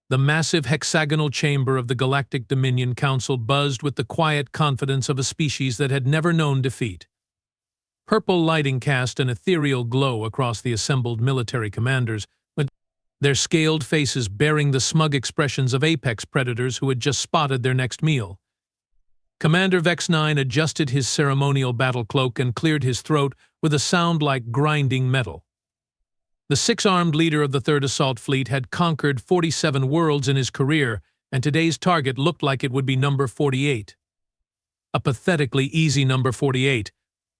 The massive hexagonal chamber of the Galactic Dominion Council buzzed with the quiet confidence of a species that had never known defeat. Purple lighting cast an ethereal glow across the assembled military commanders, with their scaled faces bearing the smug expressions of apex predators who had just spotted their next meal. Commander Vex 9 adjusted his ceremonial battle cloak and cleared his throat with a sound like grinding metal. The six-armed leader of the 3rd Assault Fleet had conquered 47 worlds in his career, and today's target looked like it would be number 48. A pathetically easy number 48.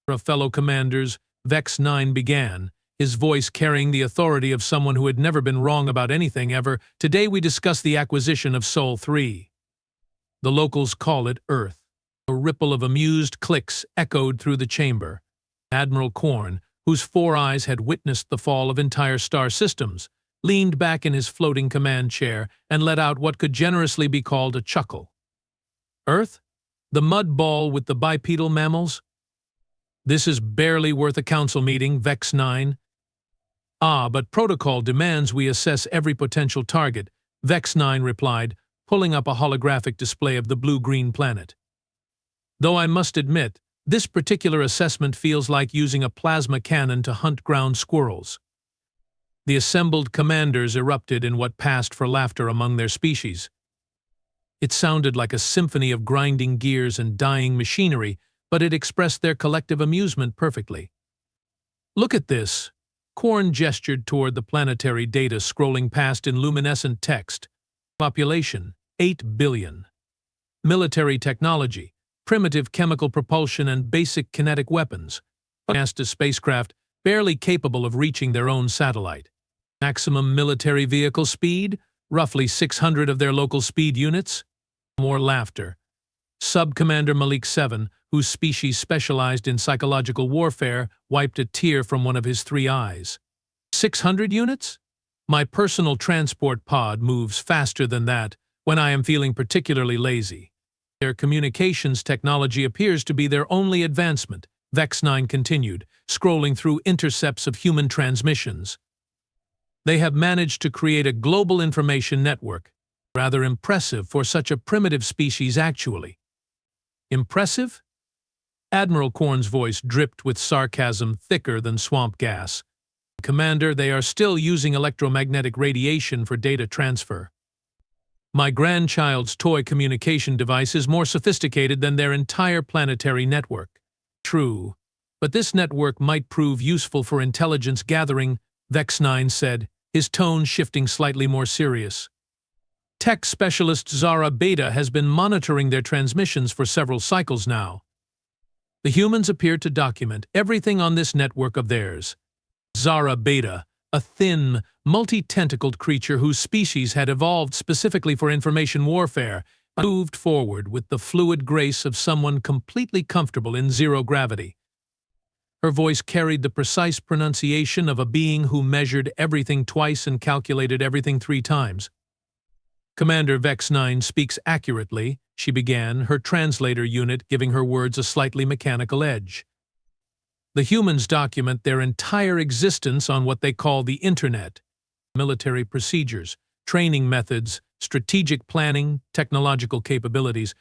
Of fellow commanders, Vex 9 began, his voice carrying the authority of someone who had never been wrong about anything ever. Today we discuss the acquisition of Sol 3. The locals call it Earth. A ripple of amused clicks echoed through the chamber. Admiral Korn, whose 4 eyes had witnessed the fall of entire star systems, leaned back in his floating command chair and let out what could generously be called a chuckle. Earth? The mud ball with the bipedal mammals? This is barely worth a council meeting, Vex 9. Ah, but protocol demands we assess every potential target, Vex 9 replied, pulling up a holographic display of the blue-green planet. Though I must admit, this particular assessment feels like using a plasma cannon to hunt ground squirrels. The assembled commanders erupted in what passed for laughter among their species. It sounded like a symphony of grinding gears and dying machinery, but it expressed their collective amusement perfectly. Look at this. Korn gestured toward the planetary data scrolling past in luminescent text. Population, 8 billion. Military technology, primitive chemical propulsion and basic kinetic weapons. Master spacecraft, barely capable of reaching their own satellite. Maximum military vehicle speed, roughly 600 of their local speed units. More laughter. Sub-Commander Malik 7, whose species specialized in psychological warfare, wiped a tear from one of his 3 eyes. 600 units? My personal transport pod moves faster than that when I am feeling particularly lazy. Their communications technology appears to be their only advancement, Vex 9 continued, scrolling through intercepts of human transmissions. They have managed to create a global information network. Rather impressive for such a primitive species, actually. Impressive? Admiral Korn's voice dripped with sarcasm thicker than swamp gas. Commander, they are still using electromagnetic radiation for data transfer. My grandchild's toy communication device is more sophisticated than their entire planetary network. True, but this network might prove useful for intelligence gathering, Vex 9 said, his tone shifting slightly more serious. Tech specialist Zara Beta has been monitoring their transmissions for several cycles now. The humans appear to document everything on this network of theirs. Zara Beta, a thin, multi-tentacled creature whose species had evolved specifically for information warfare, moved forward with the fluid grace of someone completely comfortable in zero gravity. Her voice carried the precise pronunciation of a being who measured everything twice and calculated everything 3 times. Commander Vex 9 speaks accurately, she began, her translator unit giving her words a slightly mechanical edge. The humans document their entire existence on what they call the Internet. Military procedures, training methods, strategic planning, technological capabilities.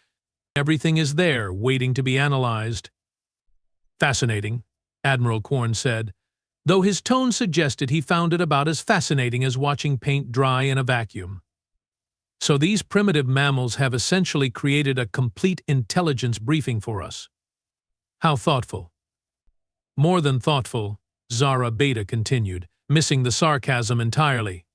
Everything is there, waiting to be analyzed. Fascinating, Admiral Korn said, though his tone suggested he found it about as fascinating as watching paint dry in a vacuum. So these primitive mammals have essentially created a complete intelligence briefing for us. How thoughtful. More than thoughtful, Zara Beta continued, missing the sarcasm entirely.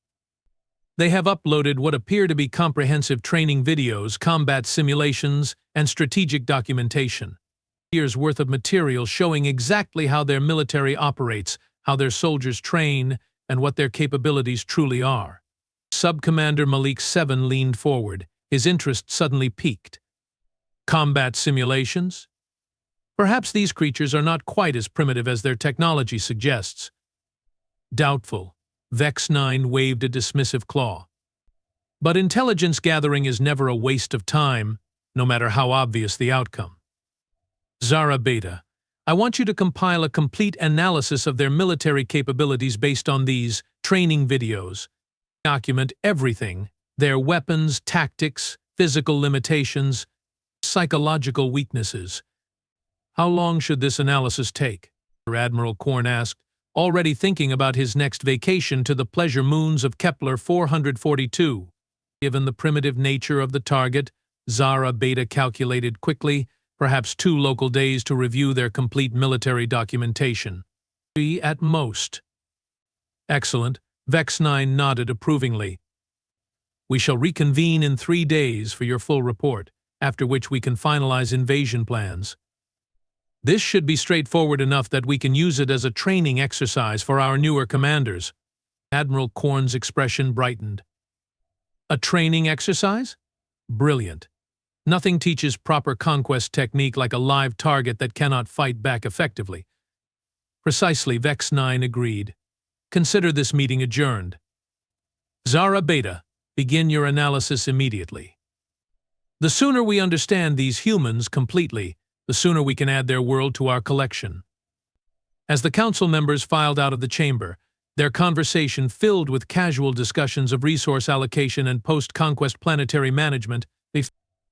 They have uploaded what appear to be comprehensive training videos, combat simulations, and strategic documentation. Years' worth of material showing exactly how their military operates, how their soldiers train, and what their capabilities truly are. Sub-Commander Malik 7 leaned forward, his interest suddenly piqued. Combat simulations? Perhaps these creatures are not quite as primitive as their technology suggests. Doubtful. Vex 9 waved a dismissive claw. But intelligence gathering is never a waste of time, no matter how obvious the outcome. Zara Beta, I want you to compile a complete analysis of their military capabilities based on these training videos. Document everything, their weapons, tactics, physical limitations, psychological weaknesses. How long should this analysis take? Admiral Korn asked, already thinking about his next vacation to the pleasure moons of Kepler 442. Given the primitive nature of the target, Zara Beta calculated quickly, perhaps 2 local days to review their complete military documentation. 3 at most. Excellent. Vex 9 nodded approvingly. We shall reconvene in 3 days for your full report, after which we can finalize invasion plans. This should be straightforward enough that we can use it as a training exercise for our newer commanders. Admiral Korn's expression brightened. A training exercise? Brilliant. Nothing teaches proper conquest technique like a live target that cannot fight back effectively. Precisely, Vex 9 agreed. Consider this meeting adjourned. Zara Beta, begin your analysis immediately. The sooner we understand these humans completely, the sooner we can add their world to our collection. As the council members filed out of the chamber, their conversation filled with casual discussions of resource allocation and post-conquest planetary management,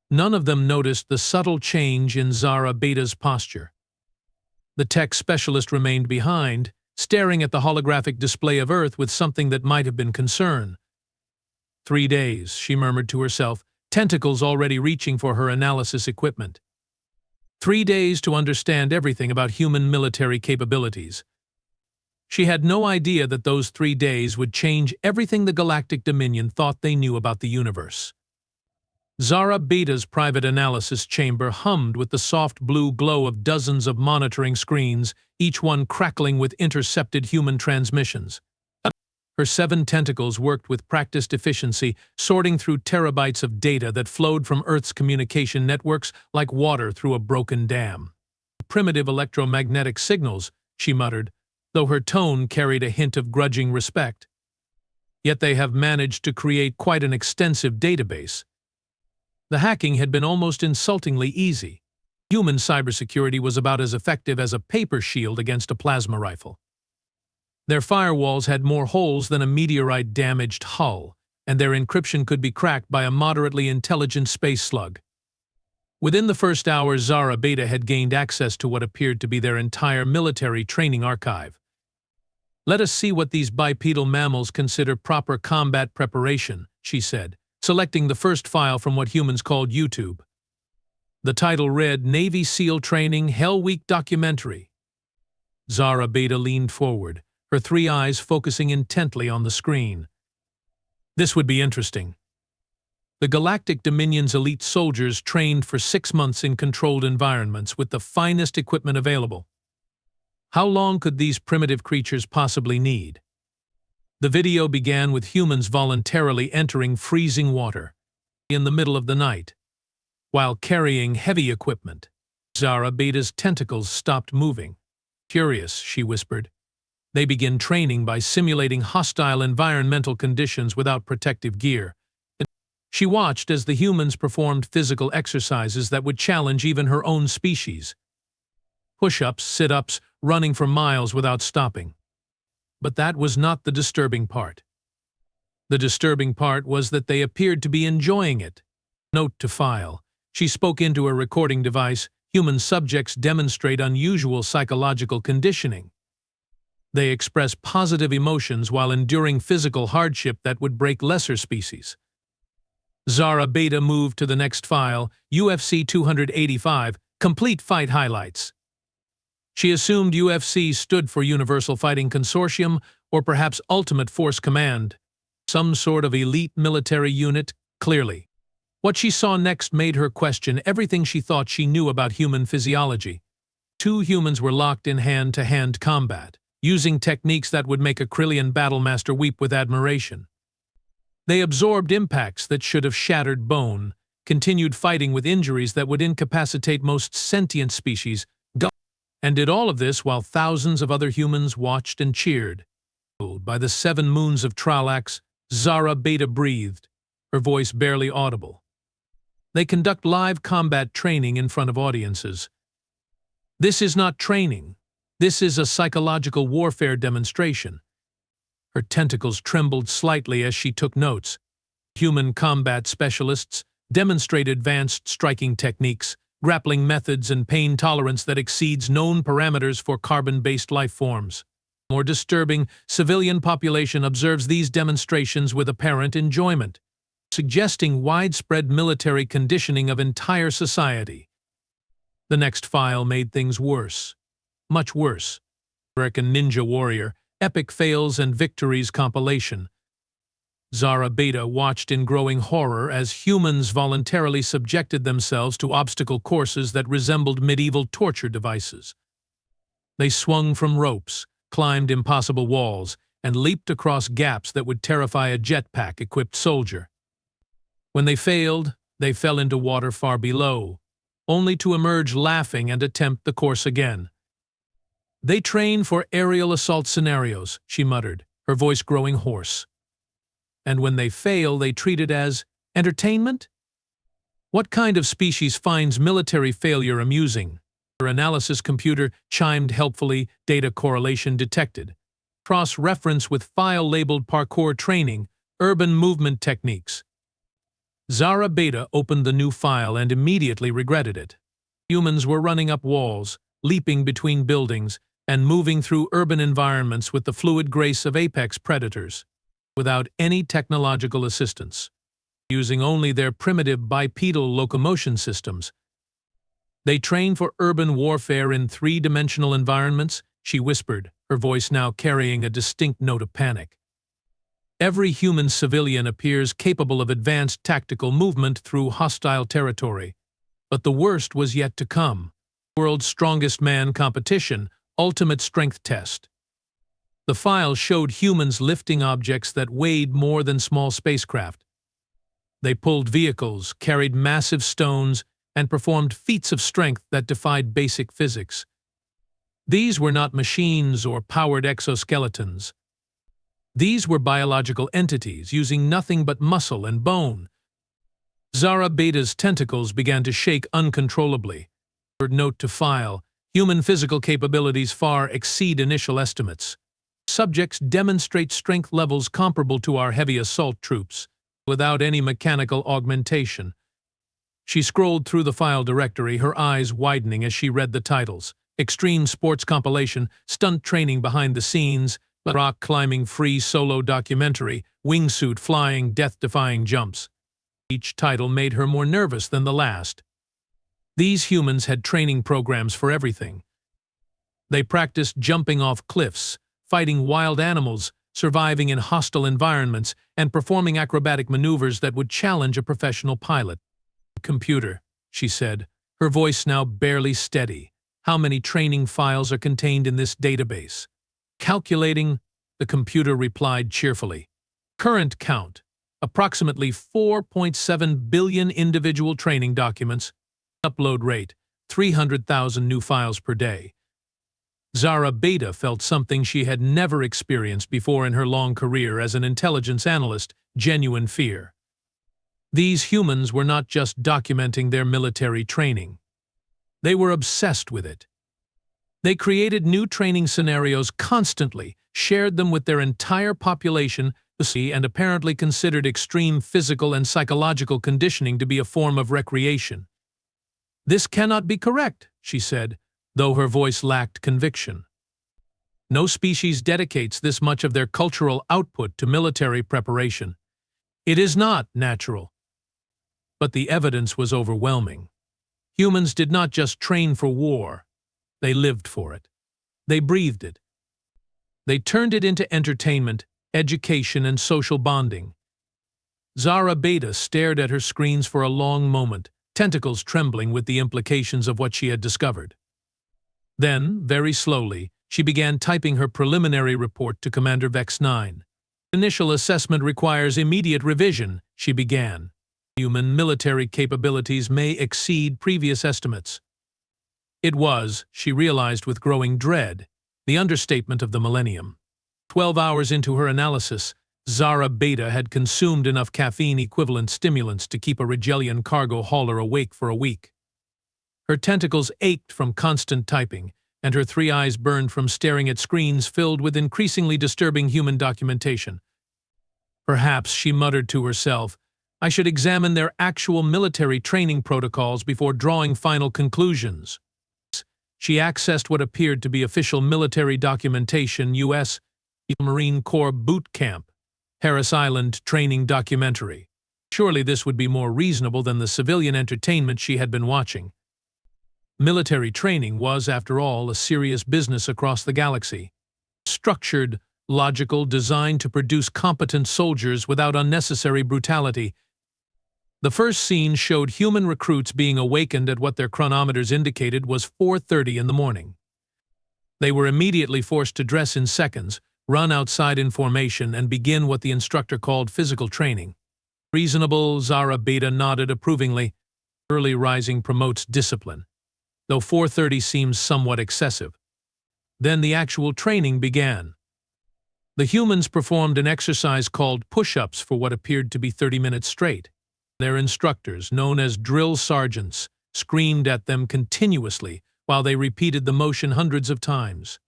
none of them noticed the subtle change in Zara Beta's posture. The tech specialist remained behind, staring at the holographic display of Earth with something that might have been concern. 3 days, she murmured to herself, tentacles already reaching for her analysis equipment. 3 days to understand everything about human military capabilities. She had no idea that those 3 days would change everything the Galactic Dominion thought they knew about the universe. Zara Beta's private analysis chamber hummed with the soft blue glow of dozens of monitoring screens, each one crackling with intercepted human transmissions. Her 7 tentacles worked with practiced efficiency, sorting through terabytes of data that flowed from Earth's communication networks like water through a broken dam. Primitive electromagnetic signals, she muttered, though her tone carried a hint of grudging respect. Yet they have managed to create quite an extensive database. The hacking had been almost insultingly easy. Human cybersecurity was about as effective as a paper shield against a plasma rifle. Their firewalls had more holes than a meteorite-damaged hull, and their encryption could be cracked by a moderately intelligent space slug. Within the first hour, Zara Beta had gained access to what appeared to be their entire military training archive. Let us see what these bipedal mammals consider proper combat preparation, she said, selecting the first file from what humans called YouTube. The title read, Navy SEAL Training Hell Week Documentary. Zara Beta leaned forward, her 3 eyes focusing intently on the screen. This would be interesting. The Galactic Dominion's elite soldiers trained for 6 months in controlled environments with the finest equipment available. How long could these primitive creatures possibly need? The video began with humans voluntarily entering freezing water in the middle of the night, while carrying heavy equipment. Zara Beta's tentacles stopped moving. Curious, she whispered. They begin training by simulating hostile environmental conditions without protective gear. She watched as the humans performed physical exercises that would challenge even her own species. Push-ups, sit-ups, running for miles without stopping. But that was not the disturbing part. The disturbing part was that they appeared to be enjoying it. Note to file. She spoke into a recording device. Human subjects demonstrate unusual psychological conditioning. They express positive emotions while enduring physical hardship that would break lesser species. Zara Beta moved to the next file, UFC 285, Complete Fight Highlights. She assumed UFC stood for Universal Fighting Consortium, or perhaps Ultimate Force Command. Some sort of elite military unit, clearly. What she saw next made her question everything she thought she knew about human physiology. 2 humans were locked in hand-to-hand combat, using techniques that would make a Krillian battlemaster weep with admiration. They absorbed impacts that should have shattered bone, continued fighting with injuries that would incapacitate most sentient species, and did all of this while thousands of other humans watched and cheered. By the 7 moons of Tralax, Zara Beta breathed, her voice barely audible. They conduct live combat training in front of audiences. This is not training. This is a psychological warfare demonstration. Her tentacles trembled slightly as she took notes. Human combat specialists demonstrate advanced striking techniques, grappling methods, and pain tolerance that exceeds known parameters for carbon-based life forms. More disturbing, civilian population observes these demonstrations with apparent enjoyment, suggesting widespread military conditioning of entire society. The next file made things worse. Much worse. American Ninja Warrior, Epic Fails and Victories compilation. Zara Beta watched in growing horror as humans voluntarily subjected themselves to obstacle courses that resembled medieval torture devices. They swung from ropes, climbed impossible walls, and leaped across gaps that would terrify a jetpack-equipped soldier. When they failed, they fell into water far below, only to emerge laughing and attempt the course again. "They train for aerial assault scenarios," she muttered, her voice growing hoarse. "And when they fail, they treat it as entertainment? What kind of species finds military failure amusing?" Her analysis computer chimed helpfully, data correlation detected. Cross-reference with file labeled parkour training, urban movement techniques. Zara Beta opened the new file and immediately regretted it. Humans were running up walls, leaping between buildings, and moving through urban environments with the fluid grace of apex predators, without any technological assistance, using only their primitive bipedal locomotion systems. "They train for urban warfare in three-dimensional environments," she whispered, her voice now carrying a distinct note of panic. "Every human civilian appears capable of advanced tactical movement through hostile territory. But the worst was yet to come. World's Strongest Man competition, ultimate strength test." The file showed humans lifting objects that weighed more than small spacecraft. They pulled vehicles, carried massive stones, and performed feats of strength that defied basic physics. These were not machines or powered exoskeletons. These were biological entities using nothing but muscle and bone. Zara Beta's tentacles began to shake uncontrollably. Her note to file: "Human physical capabilities far exceed initial estimates. Subjects demonstrate strength levels comparable to our heavy assault troops, without any mechanical augmentation." She scrolled through the file directory, her eyes widening as she read the titles: Extreme Sports Compilation, Stunt Training Behind the Scenes, Rock Climbing Free Solo Documentary, Wingsuit Flying Death-Defying Jumps. Each title made her more nervous than the last. These humans had training programs for everything. They practiced jumping off cliffs, fighting wild animals, surviving in hostile environments, and performing acrobatic maneuvers that would challenge a professional pilot. "Computer," she said, her voice now barely steady. "How many training files are contained in this database?" "Calculating," the computer replied cheerfully. "Current count, approximately 4.7 billion individual training documents. Upload rate, 300,000 new files per day." Zara Beta felt something she had never experienced before in her long career as an intelligence analyst: genuine fear. These humans were not just documenting their military training. They were obsessed with it. They created new training scenarios constantly, shared them with their entire population, and apparently considered extreme physical and psychological conditioning to be a form of recreation. "This cannot be correct," she said, though her voice lacked conviction. "No species dedicates this much of their cultural output to military preparation. It is not natural." But the evidence was overwhelming. Humans did not just train for war. They lived for it. They breathed it. They turned it into entertainment, education, and social bonding. Zara Beta stared at her screens for a long moment, tentacles trembling with the implications of what she had discovered. Then, very slowly, she began typing her preliminary report to Commander Vex 9. "Initial assessment requires immediate revision," she began. "Human military capabilities may exceed previous estimates." It was, she realized with growing dread, the understatement of the millennium. 12 hours into her analysis, Zara Beta had consumed enough caffeine-equivalent stimulants to keep a Regellian cargo hauler awake for a week. Her tentacles ached from constant typing, and her 3 eyes burned from staring at screens filled with increasingly disturbing human documentation. "Perhaps," she muttered to herself, I should examine their actual military training protocols before drawing final conclusions. She accessed what appeared to be official military documentation, U.S. Marine Corps Boot Camp, Harris Island Training Documentary. Surely this would be more reasonable than the civilian entertainment she had been watching. Military training was, after all, a serious business across the galaxy. Structured, logical, designed to produce competent soldiers without unnecessary brutality. The first scene showed human recruits being awakened at what their chronometers indicated was 4:30 in the morning. They were immediately forced to dress in seconds, run outside in formation, and begin what the instructor called physical training. Reasonable, Zara Beta nodded approvingly. Early rising promotes discipline, though 4:30 seems somewhat excessive. Then the actual training began. The humans performed an exercise called push-ups for what appeared to be 30 minutes straight. Their instructors, known as drill sergeants, screamed at them continuously while they repeated the motion hundreds of times.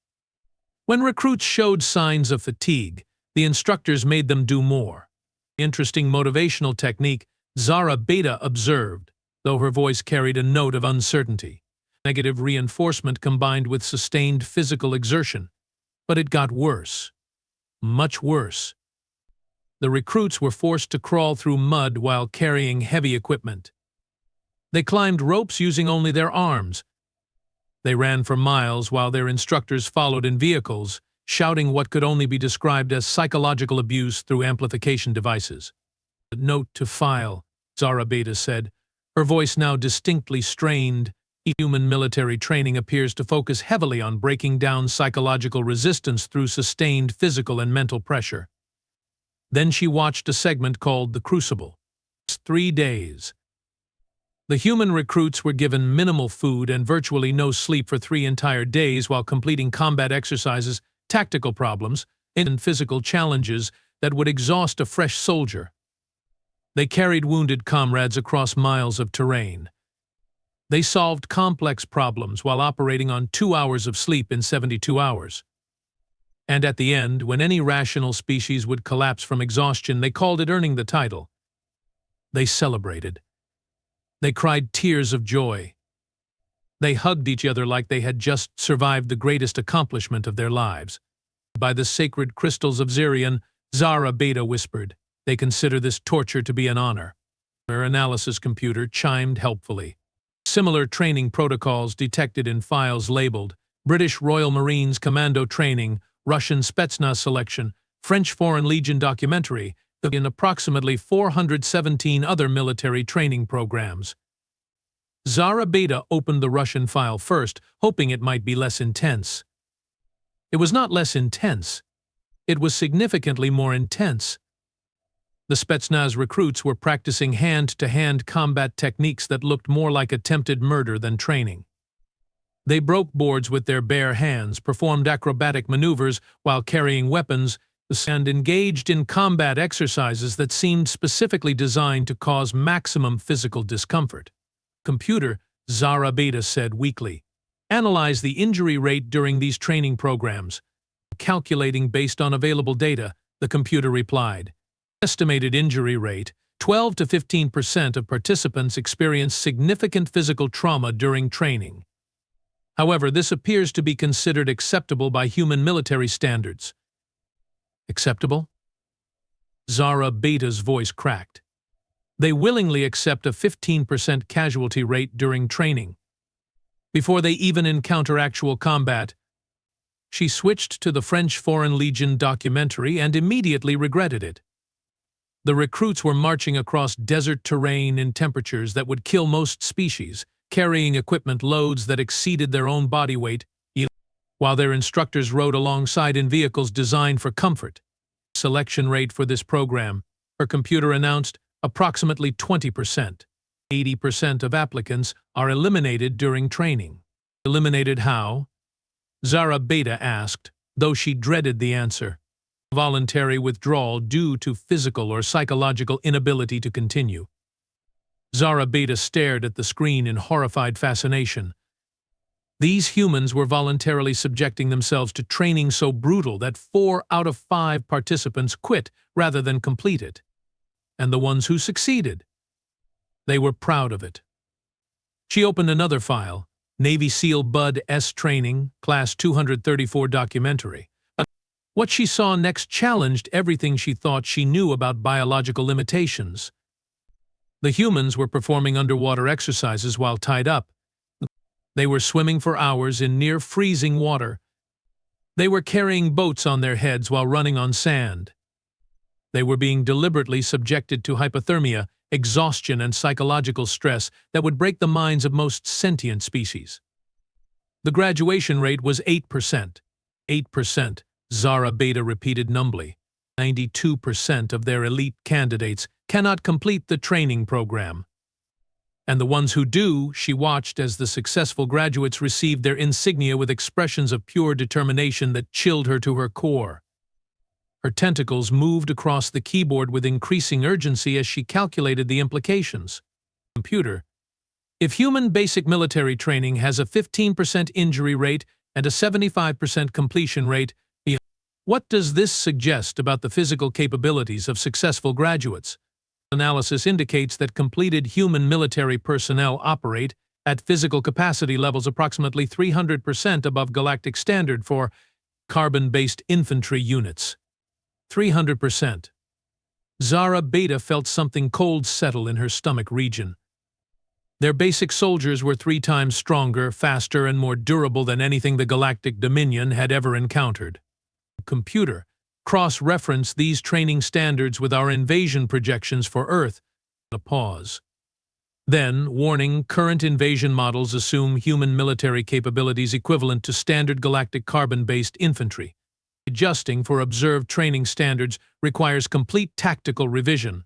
When recruits showed signs of fatigue, the instructors made them do more. Interesting motivational technique, Zara Beta observed, though her voice carried a note of uncertainty. Negative reinforcement combined with sustained physical exertion. But it got worse. Much worse. The recruits were forced to crawl through mud while carrying heavy equipment. They climbed ropes using only their arms. They ran for miles while their instructors followed in vehicles, shouting what could only be described as psychological abuse through amplification devices. Note to file, Zara Beta said, her voice now distinctly strained. Human military training appears to focus heavily on breaking down psychological resistance through sustained physical and mental pressure. Then she watched a segment called The Crucible. 3 days. The human recruits were given minimal food and virtually no sleep for 3 entire days while completing combat exercises, tactical problems, and physical challenges that would exhaust a fresh soldier. They carried wounded comrades across miles of terrain. They solved complex problems while operating on 2 hours of sleep in 72 hours. And at the end, when any rational species would collapse from exhaustion, they called it earning the title. They celebrated. They cried tears of joy. They hugged each other like they had just survived the greatest accomplishment of their lives. By the sacred crystals of Zirion, Zara Beta whispered, they consider this torture to be an honor. Her analysis computer chimed helpfully. Similar training protocols detected in files labeled British Royal Marines Commando Training, Russian Spetsnaz Selection, French Foreign Legion Documentary, and approximately 417 other military training programs. Zara Beta opened the Russian file first, hoping it might be less intense. It was not less intense. It was significantly more intense. The Spetsnaz recruits were practicing hand-to-hand combat techniques that looked more like attempted murder than training. They broke boards with their bare hands, performed acrobatic maneuvers while carrying weapons, and engaged in combat exercises that seemed specifically designed to cause maximum physical discomfort. Computer, Zara Beta said weakly. Analyze the injury rate during these training programs. Calculating based on available data, the computer replied. Estimated injury rate, 12 to 15% of participants experience significant physical trauma during training. However, this appears to be considered acceptable by human military standards. Acceptable? Zara Beta's voice cracked. They willingly accept a 15% casualty rate during training. Before they even encounter actual combat, she switched to the French Foreign Legion documentary and immediately regretted it. The recruits were marching across desert terrain in temperatures that would kill most species, carrying equipment loads that exceeded their own body weight, while their instructors rode alongside in vehicles designed for comfort. Selection rate for this program, her computer announced, approximately 20%. 80% of applicants are eliminated during training. Eliminated how? Zara Beta asked, though she dreaded the answer. Voluntary withdrawal due to physical or psychological inability to continue. Zara Beta stared at the screen in horrified fascination. These humans were voluntarily subjecting themselves to training so brutal that 4 out of 5 participants quit rather than complete it. and the ones who succeeded. They were proud of it. She opened another file, Navy SEAL Bud S Training, Class 234 documentary. What she saw next challenged everything she thought she knew about biological limitations. The humans were performing underwater exercises while tied up. They were swimming for hours in near-freezing water. They were carrying boats on their heads while running on sand. They were being deliberately subjected to hypothermia, exhaustion, and psychological stress that would break the minds of most sentient species. The graduation rate was 8%. 8%, Zara Beta repeated numbly. 92% of their elite candidates cannot complete the training program. And the ones who do, she watched as the successful graduates received their insignia with expressions of pure determination that chilled her to her core. Her tentacles moved across the keyboard with increasing urgency as she calculated the implications. Computer, if human basic military training has a 15% injury rate and a 75% completion rate, what does this suggest about the physical capabilities of successful graduates? Analysis indicates that completed human military personnel operate at physical capacity levels approximately 300% above galactic standard for carbon-based infantry units. 300%. Zara Beta felt something cold settle in her stomach region. Their basic soldiers were 3 times stronger, faster, and more durable than anything the Galactic Dominion had ever encountered. Computer, cross-reference these training standards with our invasion projections for Earth. A pause. Then, warning, current invasion models assume human military capabilities equivalent to standard galactic carbon-based infantry. Adjusting for observed training standards requires complete tactical revision.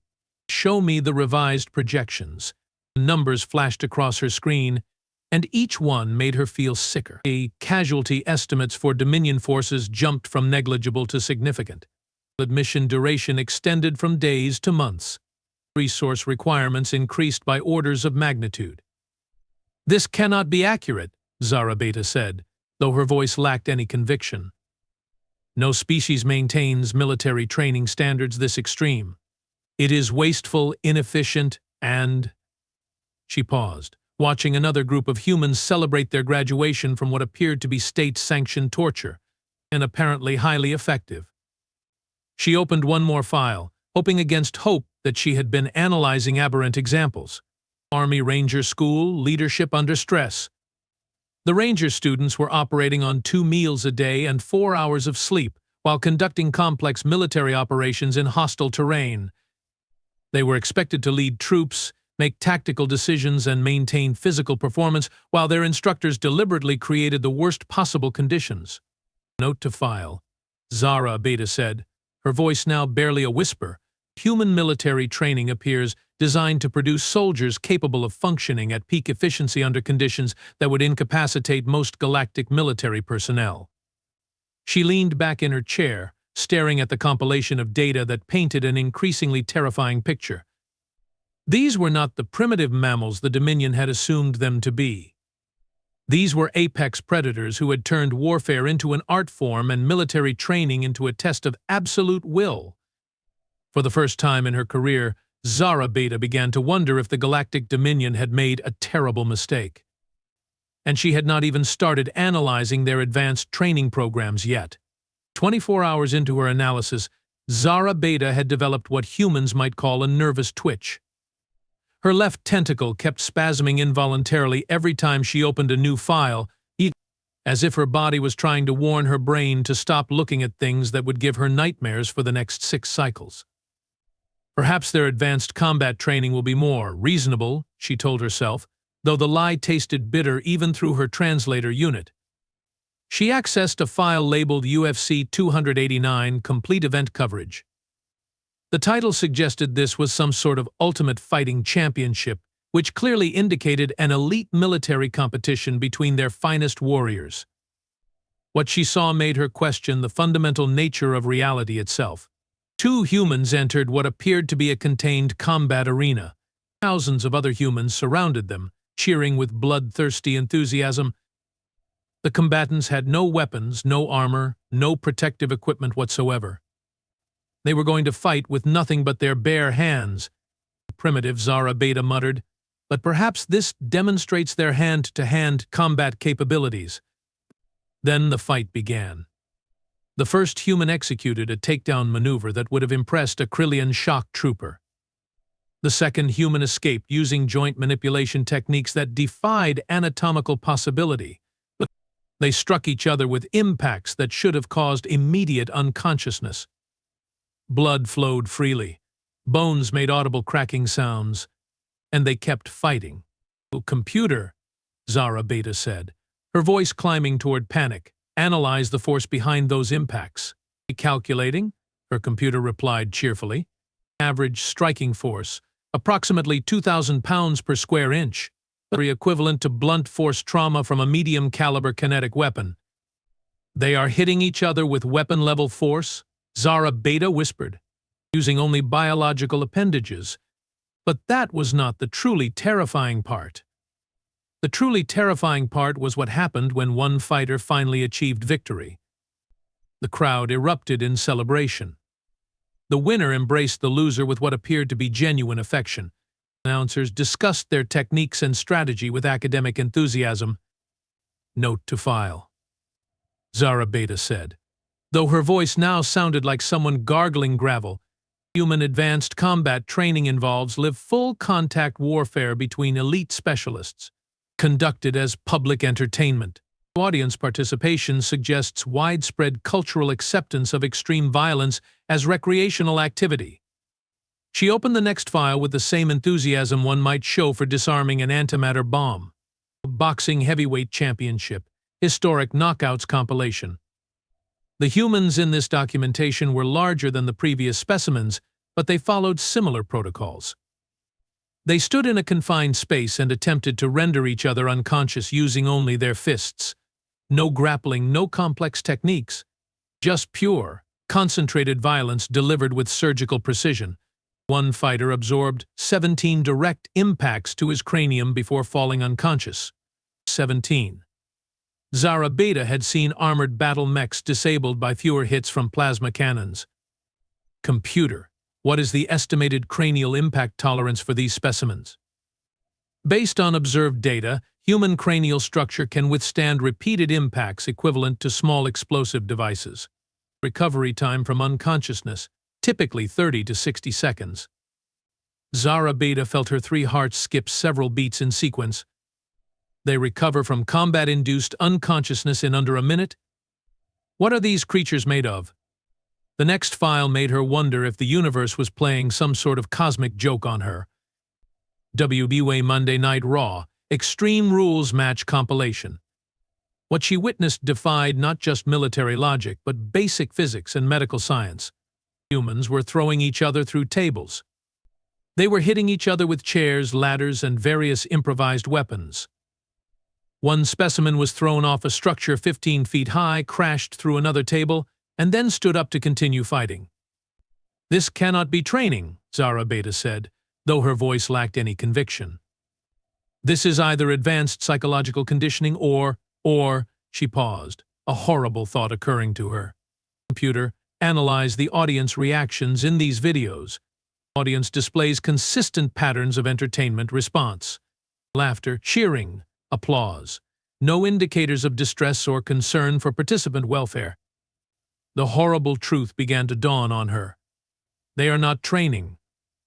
Show me the revised projections. Numbers flashed across her screen, and each one made her feel sicker. Casualty estimates for Dominion forces jumped from negligible to significant. Mission duration extended from days to months. Resource requirements increased by orders of magnitude. This cannot be accurate, Zara Beta said, though her voice lacked any conviction. No species maintains military training standards this extreme. It is wasteful, inefficient, and... She paused, watching another group of humans celebrate their graduation from what appeared to be state-sanctioned torture, and apparently highly effective. She opened one more file, hoping against hope that she had been analyzing aberrant examples. Army Ranger School, Leadership Under Stress. The Ranger students were operating on 2 meals a day and 4 hours of sleep while conducting complex military operations in hostile terrain. They were expected to lead troops, make tactical decisions, and maintain physical performance while their instructors deliberately created the worst possible conditions. Note to file. Zara Beta said, her voice now barely a whisper. Human military training appears designed to produce soldiers capable of functioning at peak efficiency under conditions that would incapacitate most galactic military personnel. She leaned back in her chair, staring at the compilation of data that painted an increasingly terrifying picture. These were not the primitive mammals the Dominion had assumed them to be. These were apex predators who had turned warfare into an art form and military training into a test of absolute will. For the first time in her career, Zara Beta began to wonder if the Galactic Dominion had made a terrible mistake. And she had not even started analyzing their advanced training programs yet. 24 hours into her analysis, Zara Beta had developed what humans might call a nervous twitch. Her left tentacle kept spasming involuntarily every time she opened a new file, as if her body was trying to warn her brain to stop looking at things that would give her nightmares for the next 6 cycles. Perhaps their advanced combat training will be more reasonable, she told herself, though the lie tasted bitter even through her translator unit. She accessed a file labeled UFC 289 Complete Event Coverage. The title suggested this was some sort of ultimate fighting championship, which clearly indicated an elite military competition between their finest warriors. What she saw made her question the fundamental nature of reality itself. 2 humans entered what appeared to be a contained combat arena. Thousands of other humans surrounded them, cheering with bloodthirsty enthusiasm. The combatants had no weapons, no armor, no protective equipment whatsoever. They were going to fight with nothing but their bare hands. Primitive, Zara Beta muttered, but perhaps this demonstrates their hand-to-hand combat capabilities. Then the fight began. The first human executed a takedown maneuver that would have impressed a Krillian shock trooper. The second human escaped using joint manipulation techniques that defied anatomical possibility. They struck each other with impacts that should have caused immediate unconsciousness. Blood flowed freely, bones made audible cracking sounds, and they kept fighting. "Computer," Zara Beta said, her voice climbing toward panic. "Analyze the force behind those impacts." "Calculating," her computer replied cheerfully. "Average striking force, approximately 2,000 pounds per square inch, equivalent to blunt force trauma from a medium-caliber kinetic weapon." "They are hitting each other with weapon-level force?" Zara Beta whispered, "using only biological appendages." But that was not the truly terrifying part. The truly terrifying part was what happened when one fighter finally achieved victory. The crowd erupted in celebration. The winner embraced the loser with what appeared to be genuine affection. Announcers discussed their techniques and strategy with academic enthusiasm. "Note to file," Zara Beta said, though her voice now sounded like someone gargling gravel. "Human advanced combat training involves full contact warfare between elite specialists, conducted as public entertainment. Audience participation suggests widespread cultural acceptance of extreme violence as recreational activity." She opened the next file with the same enthusiasm one might show for disarming an antimatter bomb. Boxing Heavyweight Championship, Historic Knockouts compilation. The humans in this documentation were larger than the previous specimens, but they followed similar protocols. They stood in a confined space and attempted to render each other unconscious using only their fists. No grappling, no complex techniques. Just pure, concentrated violence delivered with surgical precision. One fighter absorbed 17 direct impacts to his cranium before falling unconscious. 17. Zara Beta had seen armored battle mechs disabled by fewer hits from plasma cannons. "Computer, what is the estimated cranial impact tolerance for these specimens?" Based on observed data, human cranial structure can withstand repeated impacts equivalent to small explosive devices. Recovery time from unconsciousness, typically 30 to 60 seconds. Zara Beta felt her 3 hearts skip several beats in sequence. They recover from combat-induced unconsciousness in under a minute? What are these creatures made of? The next file made her wonder if the universe was playing some sort of cosmic joke on her. HFY Monday Night Raw, Extreme Rules Match compilation. What she witnessed defied not just military logic, but basic physics and medical science. Humans were throwing each other through tables. They were hitting each other with chairs, ladders, and various improvised weapons. One specimen was thrown off a structure 15 feet high, crashed through another table, and then stood up to continue fighting. "This cannot be training," Zara Beta said, though her voice lacked any conviction. "This is either advanced psychological conditioning or, she paused, a horrible thought occurring to her. "Computer, analyze the audience reactions in these videos." Audience displays consistent patterns of entertainment response. Laughter, cheering, applause. No indicators of distress or concern for participant welfare. The horrible truth began to dawn on her. They are not training.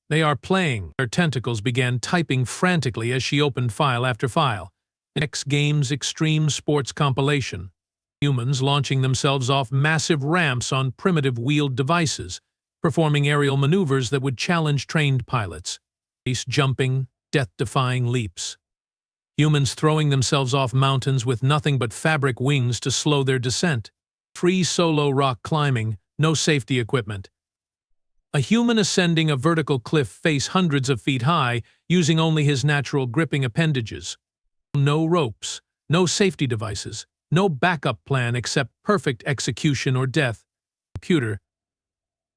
They are playing. Her tentacles began typing frantically as she opened file after file. X Games Extreme Sports Compilation. Humans launching themselves off massive ramps on primitive wheeled devices, performing aerial maneuvers that would challenge trained pilots. Base jumping, death-defying leaps. Humans throwing themselves off mountains with nothing but fabric wings to slow their descent. Free solo rock climbing, no safety equipment. A human ascending a vertical cliff face hundreds of feet high, using only his natural gripping appendages. No ropes, no safety devices, no backup plan except perfect execution or death. "Computer,"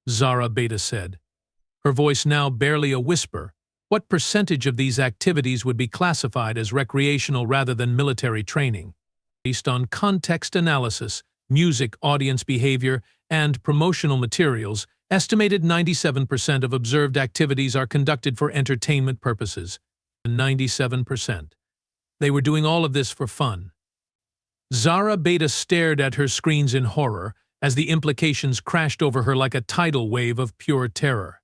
Zara Beta said, her voice now barely a whisper, "what percentage of these activities would be classified as recreational rather than military training?" Based on context analysis, music, audience behavior, and promotional materials, Estimated 97% of observed activities are conducted for entertainment purposes. 97%. They were doing all of this for fun. Zara Beta stared at her screens in horror as the implications crashed over her like a tidal wave of pure terror.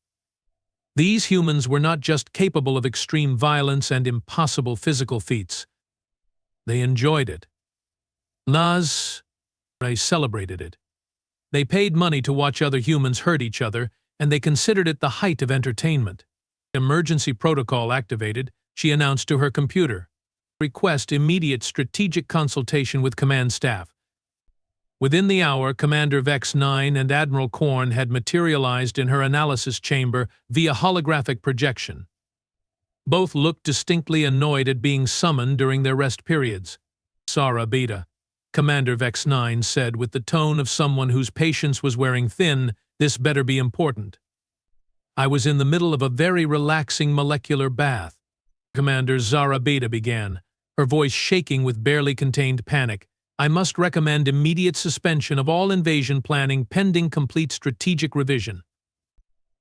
These humans were not just capable of extreme violence and impossible physical feats. They enjoyed it. They celebrated it. They paid money to watch other humans hurt each other, and they considered it the height of entertainment. Emergency protocol activated, she announced to her computer. Request immediate strategic consultation with command staff. Within the hour, Commander Vex 9 and Admiral Korn had materialized in her analysis chamber via holographic projection. Both looked distinctly annoyed at being summoned during their rest periods. Zara Beta, Commander Vex 9 said with the tone of someone whose patience was wearing thin, "This better be important." "I was in the middle of a very relaxing molecular bath," Commander Zara Beta began, her voice shaking with barely contained panic. "I must recommend immediate suspension of all invasion planning pending complete strategic revision."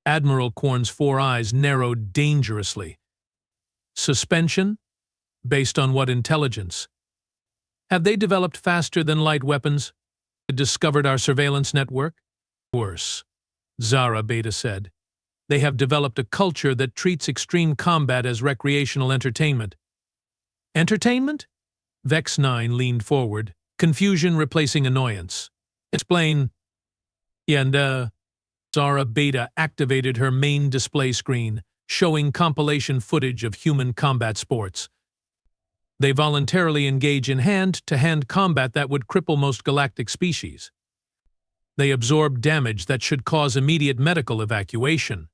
Admiral Korn's 4 eyes narrowed dangerously. "Suspension? Based on what intelligence? Have they developed faster-than-light weapons? Discovered our surveillance network? Worse," Zara Beta said. "They have developed a culture that treats extreme combat as recreational entertainment." "Entertainment?" Vex 9 leaned forward, confusion replacing annoyance. "Explain." Zara Beta activated her main display screen, showing compilation footage of human combat sports. They voluntarily engage in hand-to-hand combat that would cripple most galactic species. They absorb damage that should cause immediate medical evacuation.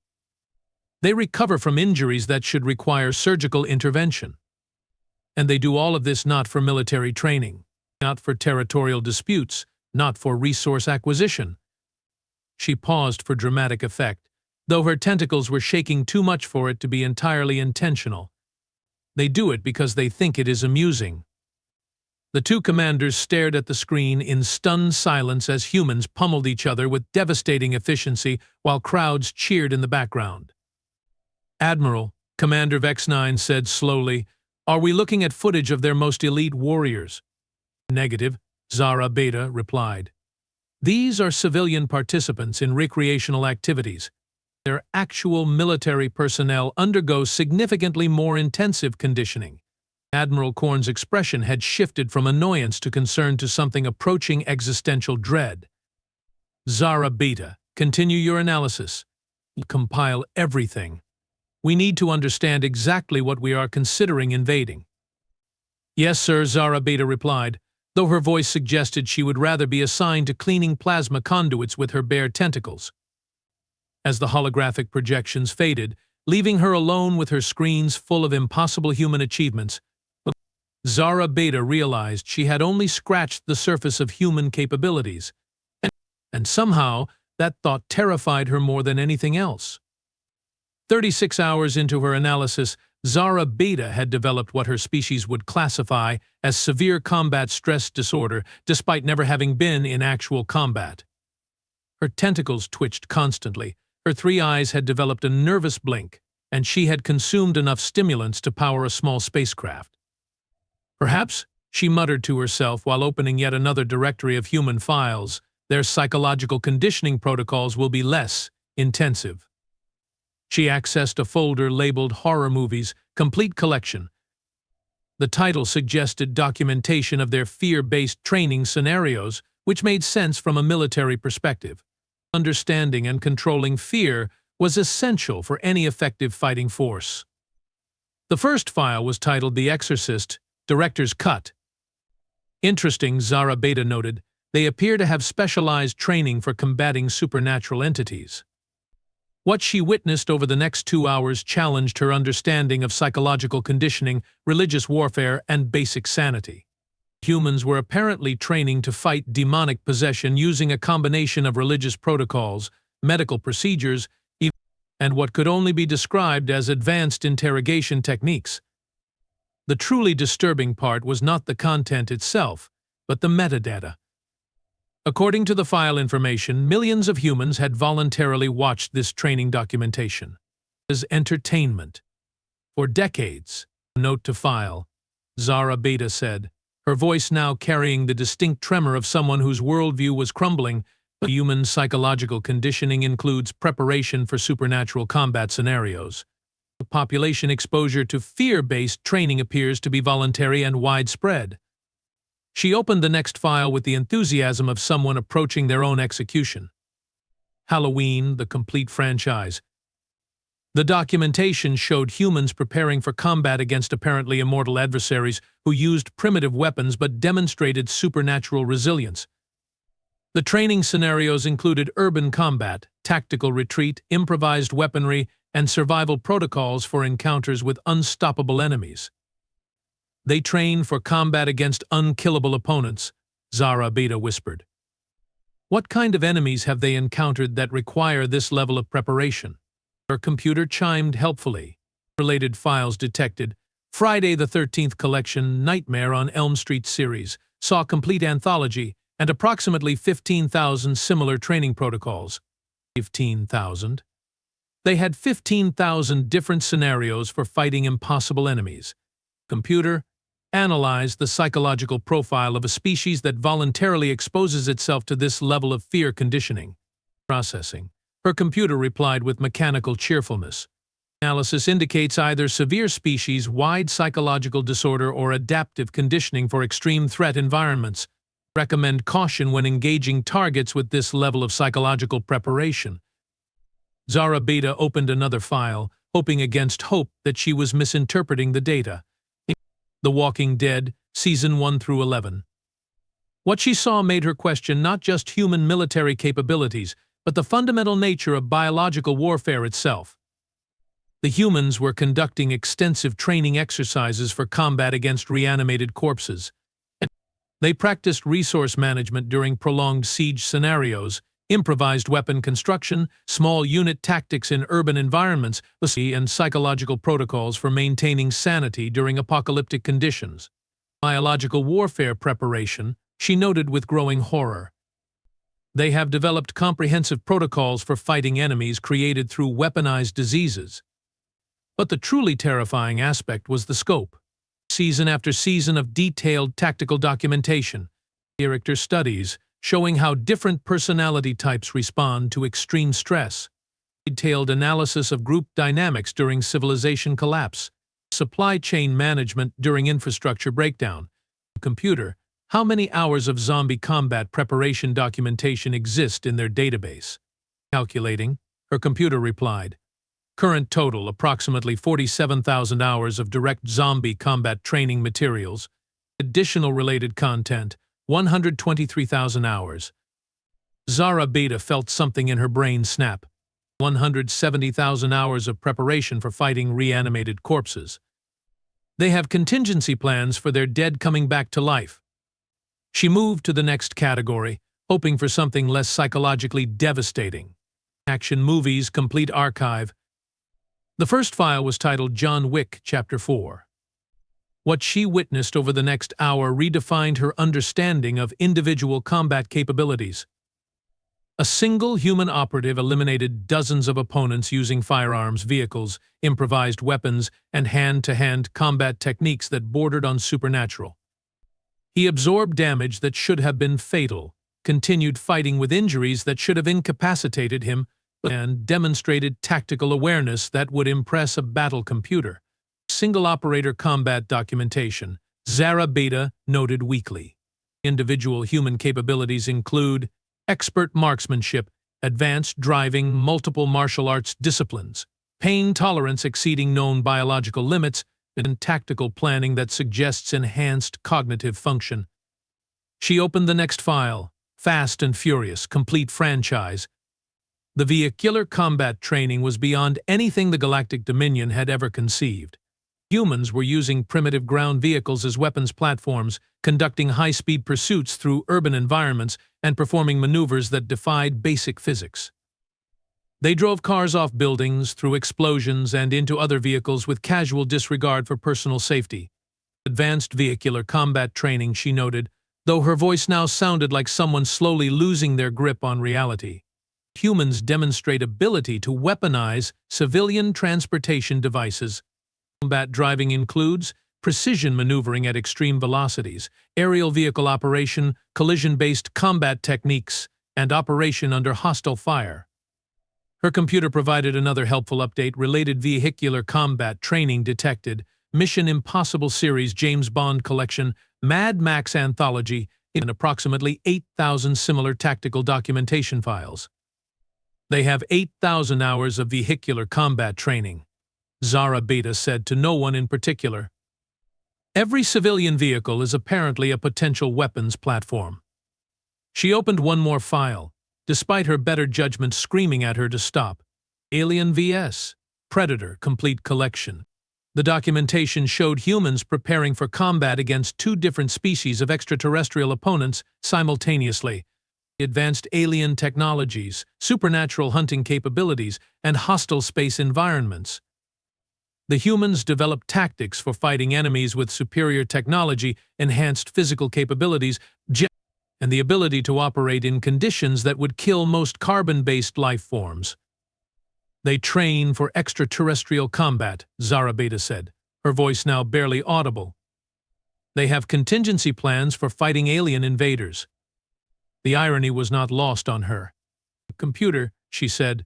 They recover from injuries that should require surgical intervention. And they do all of this not for military training, not for territorial disputes, not for resource acquisition. She paused for dramatic effect, though her tentacles were shaking too much for it to be entirely intentional. They do it because they think it is amusing. The two commanders stared at the screen in stunned silence as humans pummeled each other with devastating efficiency while crowds cheered in the background. "Admiral," Commander Vex 9 said slowly, "are we looking at footage of their most elite warriors?" "Negative," Zara Beta replied. "These are civilian participants in recreational activities. Their actual military personnel undergo significantly more intensive conditioning." Admiral Korn's expression had shifted from annoyance to concern to something approaching existential dread. "Zara Beta, continue your analysis. Compile everything. We need to understand exactly what we are considering invading." "Yes, sir," Zara Beta replied, though her voice suggested she would rather be assigned to cleaning plasma conduits with her bare tentacles. As the holographic projections faded, leaving her alone with her screens full of impossible human achievements, Zara Beta realized she had only scratched the surface of human capabilities, and somehow that thought terrified her more than anything else. 36 hours into her analysis, Zara Beta had developed what her species would classify as severe combat stress disorder, despite never having been in actual combat. Her tentacles twitched constantly, her 3 eyes had developed a nervous blink, and she had consumed enough stimulants to power a small spacecraft. "Perhaps," she muttered to herself while opening yet another directory of human files, "their psychological conditioning protocols will be less intensive." She accessed a folder labeled Horror Movies, Complete Collection. The title suggested documentation of their fear-based training scenarios, which made sense from a military perspective. Understanding and controlling fear was essential for any effective fighting force. The first file was titled The Exorcist, Director's Cut. "Interesting," Zara Beta noted. "They appear to have specialized training for combating supernatural entities." What she witnessed over the next 2 hours challenged her understanding of psychological conditioning, religious warfare, and basic sanity. Humans were apparently training to fight demonic possession using a combination of religious protocols, medical procedures, and what could only be described as advanced interrogation techniques. The truly disturbing part was not the content itself, but the metadata. According to the file information, millions of humans had voluntarily watched this training documentation as entertainment. For decades, note to file, Zara Beta said, her voice now carrying the distinct tremor of someone whose worldview was crumbling. Human psychological conditioning includes preparation for supernatural combat scenarios. Population exposure to fear-based training appears to be voluntary and widespread. She opened the next file with the enthusiasm of someone approaching their own execution. Halloween, the complete franchise. The documentation showed humans preparing for combat against apparently immortal adversaries who used primitive weapons but demonstrated supernatural resilience. The training scenarios included urban combat, tactical retreat, improvised weaponry, and survival protocols for encounters with unstoppable enemies. They train for combat against unkillable opponents, Zara Beta whispered. What kind of enemies have they encountered that require this level of preparation? Her computer chimed helpfully. Related files detected. Friday the 13th collection, Nightmare on Elm Street series, saw complete anthology and approximately 15,000 similar training protocols. 15,000? They had 15,000 different scenarios for fighting impossible enemies. Computer, analyze the psychological profile of a species that voluntarily exposes itself to this level of fear conditioning. Processing. Her computer replied with mechanical cheerfulness. Analysis indicates either severe species-wide psychological disorder or adaptive conditioning for extreme threat environments. Recommend caution when engaging targets with this level of psychological preparation. Zara Beta opened another file, hoping against hope that she was misinterpreting the data. The Walking Dead, Season 1 through 11. What she saw made her question not just human military capabilities, but the fundamental nature of biological warfare itself. The humans were conducting extensive training exercises for combat against reanimated corpses. They practiced resource management during prolonged siege scenarios, improvised weapon construction, small unit tactics in urban environments, and psychological protocols for maintaining sanity during apocalyptic conditions. Biological warfare preparation, she noted with growing horror. They have developed comprehensive protocols for fighting enemies created through weaponized diseases. But the truly terrifying aspect was the scope. Season after season of detailed tactical documentation, character studies showing how different personality types respond to extreme stress, detailed analysis of group dynamics during civilization collapse, supply chain management during infrastructure breakdown. Computer, how many hours of zombie combat preparation documentation exist in their database? Calculating, her computer replied. Current total, approximately 47,000 hours of direct zombie combat training materials. Additional related content, 123,000 hours. Zara Beta felt something in her brain snap. 170,000 hours of preparation for fighting reanimated corpses. They have contingency plans for their dead coming back to life. She moved to the next category, hoping for something less psychologically devastating. Action movies, complete archive. The first file was titled John Wick, Chapter 4. What she witnessed over the next hour redefined her understanding of individual combat capabilities. A single human operative eliminated dozens of opponents using firearms, vehicles, improvised weapons, and hand-to-hand combat techniques that bordered on supernatural. He absorbed damage that should have been fatal, continued fighting with injuries that should have incapacitated him, and demonstrated tactical awareness that would impress a battle computer. Single-operator combat documentation, Zara Beta noted weakly. Individual human capabilities include expert marksmanship, advanced driving, multiple martial arts disciplines, pain tolerance exceeding known biological limits, and tactical planning that suggests enhanced cognitive function. She opened the next file, Fast and Furious, complete franchise. The vehicular combat training was beyond anything the Galactic Dominion had ever conceived. Humans were using primitive ground vehicles as weapons platforms, conducting high-speed pursuits through urban environments, and performing maneuvers that defied basic physics. They drove cars off buildings, through explosions, and into other vehicles with casual disregard for personal safety. Advanced vehicular combat training, she noted, though her voice now sounded like someone slowly losing their grip on reality. Humans demonstrate ability to weaponize civilian transportation devices. Combat driving includes precision maneuvering at extreme velocities, aerial vehicle operation, collision-based combat techniques, and operation under hostile fire. Her computer provided another helpful update. Related vehicular combat training detected. Mission Impossible series James Bond collection, Mad Max anthology, in approximately 8,000 similar tactical documentation files. They have 8,000 hours of vehicular combat training, Zara Beta said to no one in particular. Every civilian vehicle is apparently a potential weapons platform. She opened one more file, despite her better judgment screaming at her to stop. Alien vs. Predator Complete Collection. The documentation showed humans preparing for combat against two different species of extraterrestrial opponents simultaneously. Advanced alien technologies, supernatural hunting capabilities, and hostile space environments. The humans developed tactics for fighting enemies with superior technology, enhanced physical capabilities, and the ability to operate in conditions that would kill most carbon-based life forms. They train for extraterrestrial combat, Zara Beta said, her voice now barely audible. They have contingency plans for fighting alien invaders. The irony was not lost on her. Computer, she said,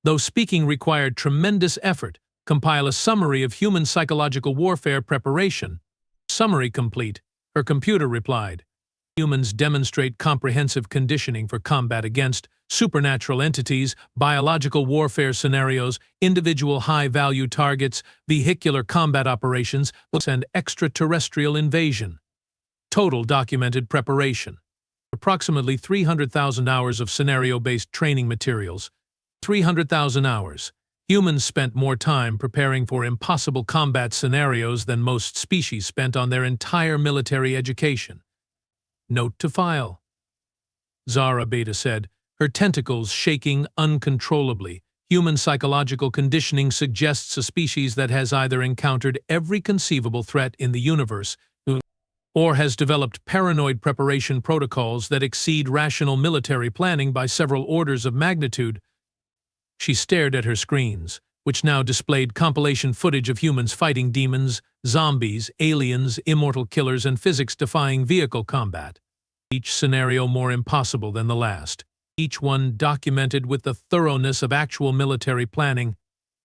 though speaking required tremendous effort, compile a summary of human psychological warfare preparation. Summary complete, her computer replied. Humans demonstrate comprehensive conditioning for combat against supernatural entities, biological warfare scenarios, individual high-value targets, vehicular combat operations, and extraterrestrial invasion. Total documented preparation. Approximately 300,000 hours of scenario-based training materials. 300,000 hours. Humans spent more time preparing for impossible combat scenarios than most species spent on their entire military education. Note to file. Zara Beta said, her tentacles shaking uncontrollably. Human psychological conditioning suggests a species that has either encountered every conceivable threat in the universe or has developed paranoid preparation protocols that exceed rational military planning by several orders of magnitude. She stared at her screens, which now displayed compilation footage of humans fighting demons, zombies, aliens, immortal killers, and physics-defying vehicle combat. Each scenario more impossible than the last. Each one documented with the thoroughness of actual military planning.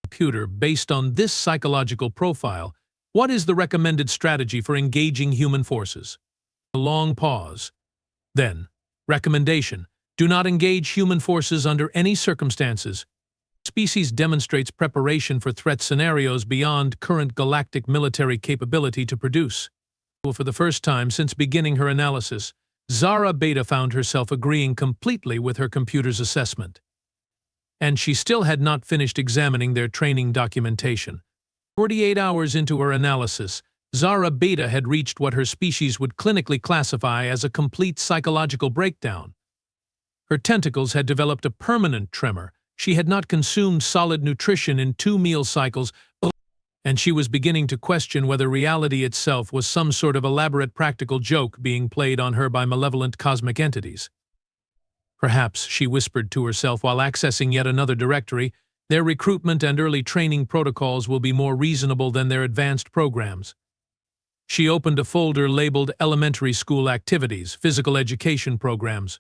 Computer, based on this psychological profile, what is the recommended strategy for engaging human forces? A long pause. Then, recommendation, do not engage human forces under any circumstances. Species demonstrates preparation for threat scenarios beyond current galactic military capability to produce. For the first time since beginning her analysis, Zara Beta found herself agreeing completely with her computer's assessment. And she still had not finished examining their training documentation. 48 hours into her analysis, Zara Beta had reached what her species would clinically classify as a complete psychological breakdown. Her tentacles had developed a permanent tremor. She had not consumed solid nutrition in 2 meal cycles, and she was beginning to question whether reality itself was some sort of elaborate practical joke being played on her by malevolent cosmic entities. Perhaps, she whispered to herself while accessing yet another directory, their recruitment and early training protocols will be more reasonable than their advanced programs. She opened a folder labeled Elementary School Activities, Physical Education Programs.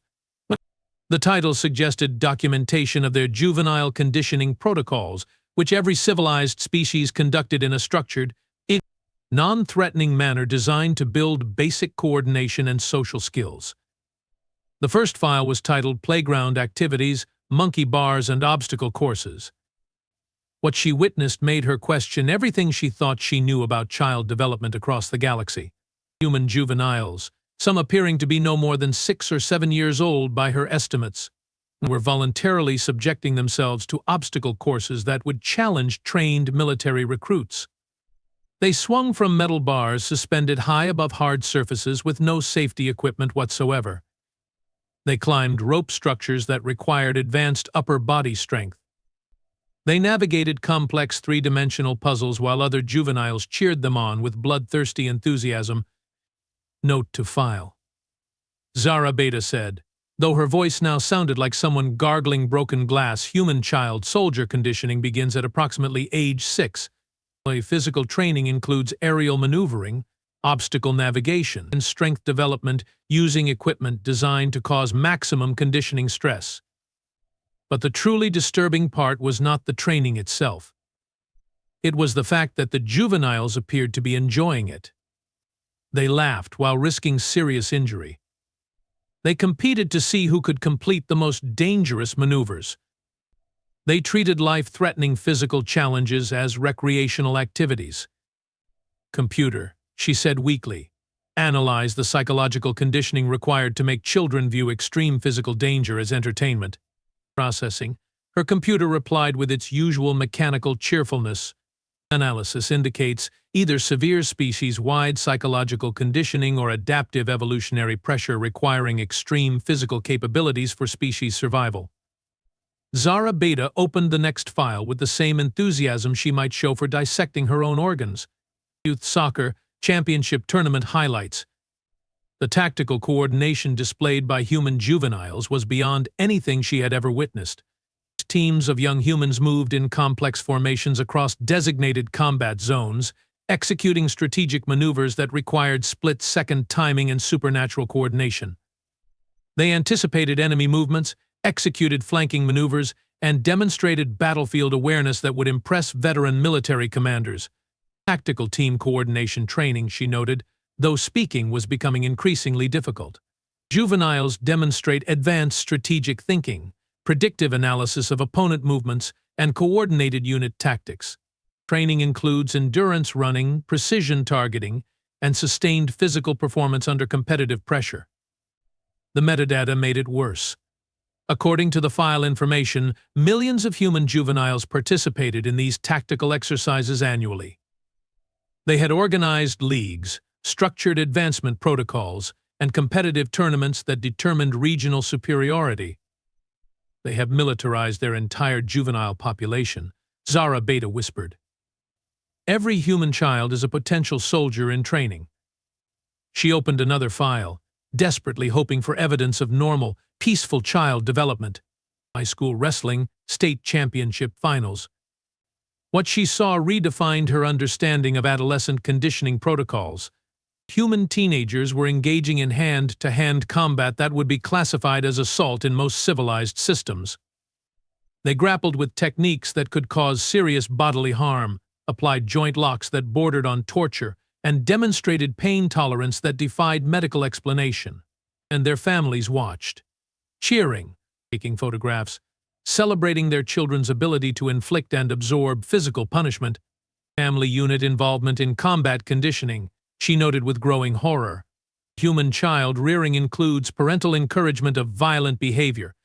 The title suggested documentation of their juvenile conditioning protocols, which every civilized species conducted in a structured, non-threatening manner designed to build basic coordination and social skills. The first file was titled Playground Activities, Monkey Bars, and Obstacle Courses. What she witnessed made her question everything she thought she knew about child development across the galaxy. Human juveniles, some appearing to be no more than 6 or 7 years old by her estimates, were voluntarily subjecting themselves to obstacle courses that would challenge trained military recruits. They swung from metal bars suspended high above hard surfaces with no safety equipment whatsoever. They climbed rope structures that required advanced upper body strength. They navigated complex 3-dimensional puzzles while other juveniles cheered them on with bloodthirsty enthusiasm. Note to file. Zara Beta said, though her voice now sounded like someone gargling broken glass. Human child soldier conditioning begins at approximately age 6. Physical training includes aerial maneuvering, obstacle navigation, and strength development using equipment designed to cause maximum conditioning stress. But the truly disturbing part was not the training itself. It was the fact that the juveniles appeared to be enjoying it. They laughed while risking serious injury. They competed to see who could complete the most dangerous maneuvers. They treated life-threatening physical challenges as recreational activities. Computer, she said weakly, analyze the psychological conditioning required to make children view extreme physical danger as entertainment. Processing, her computer replied with its usual mechanical cheerfulness. Analysis indicates either severe species-wide psychological conditioning or adaptive evolutionary pressure requiring extreme physical capabilities for species survival. Zara Beta opened the next file with the same enthusiasm she might show for dissecting her own organs. Youth Soccer Championship Tournament highlights. The tactical coordination displayed by human juveniles was beyond anything she had ever witnessed. Teams of young humans moved in complex formations across designated combat zones, executing strategic maneuvers that required split-second timing and supernatural coordination. They anticipated enemy movements, executed flanking maneuvers, and demonstrated battlefield awareness that would impress veteran military commanders. Tactical team coordination training, she noted, though speaking was becoming increasingly difficult. Juveniles demonstrate advanced strategic thinking, predictive analysis of opponent movements, and coordinated unit tactics. Training includes endurance running, precision targeting, and sustained physical performance under competitive pressure. The metadata made it worse. According to the file information, millions of human juveniles participated in these tactical exercises annually. They had organized leagues, structured advancement protocols, and competitive tournaments that determined regional superiority. They have militarized their entire juvenile population, Zara Beta whispered. Every human child is a potential soldier in training. She opened another file, desperately hoping for evidence of normal, peaceful child development. High school wrestling, state championship finals. What she saw redefined her understanding of adolescent conditioning protocols. Human teenagers were engaging in hand-to-hand combat that would be classified as assault in most civilized systems. They grappled with techniques that could cause serious bodily harm, applied joint locks that bordered on torture, and demonstrated pain tolerance that defied medical explanation. And their families watched, cheering, taking photographs, celebrating their children's ability to inflict and absorb physical punishment. Family unit involvement in combat conditioning, she noted with growing horror. Human child rearing includes parental encouragement of violent behavior.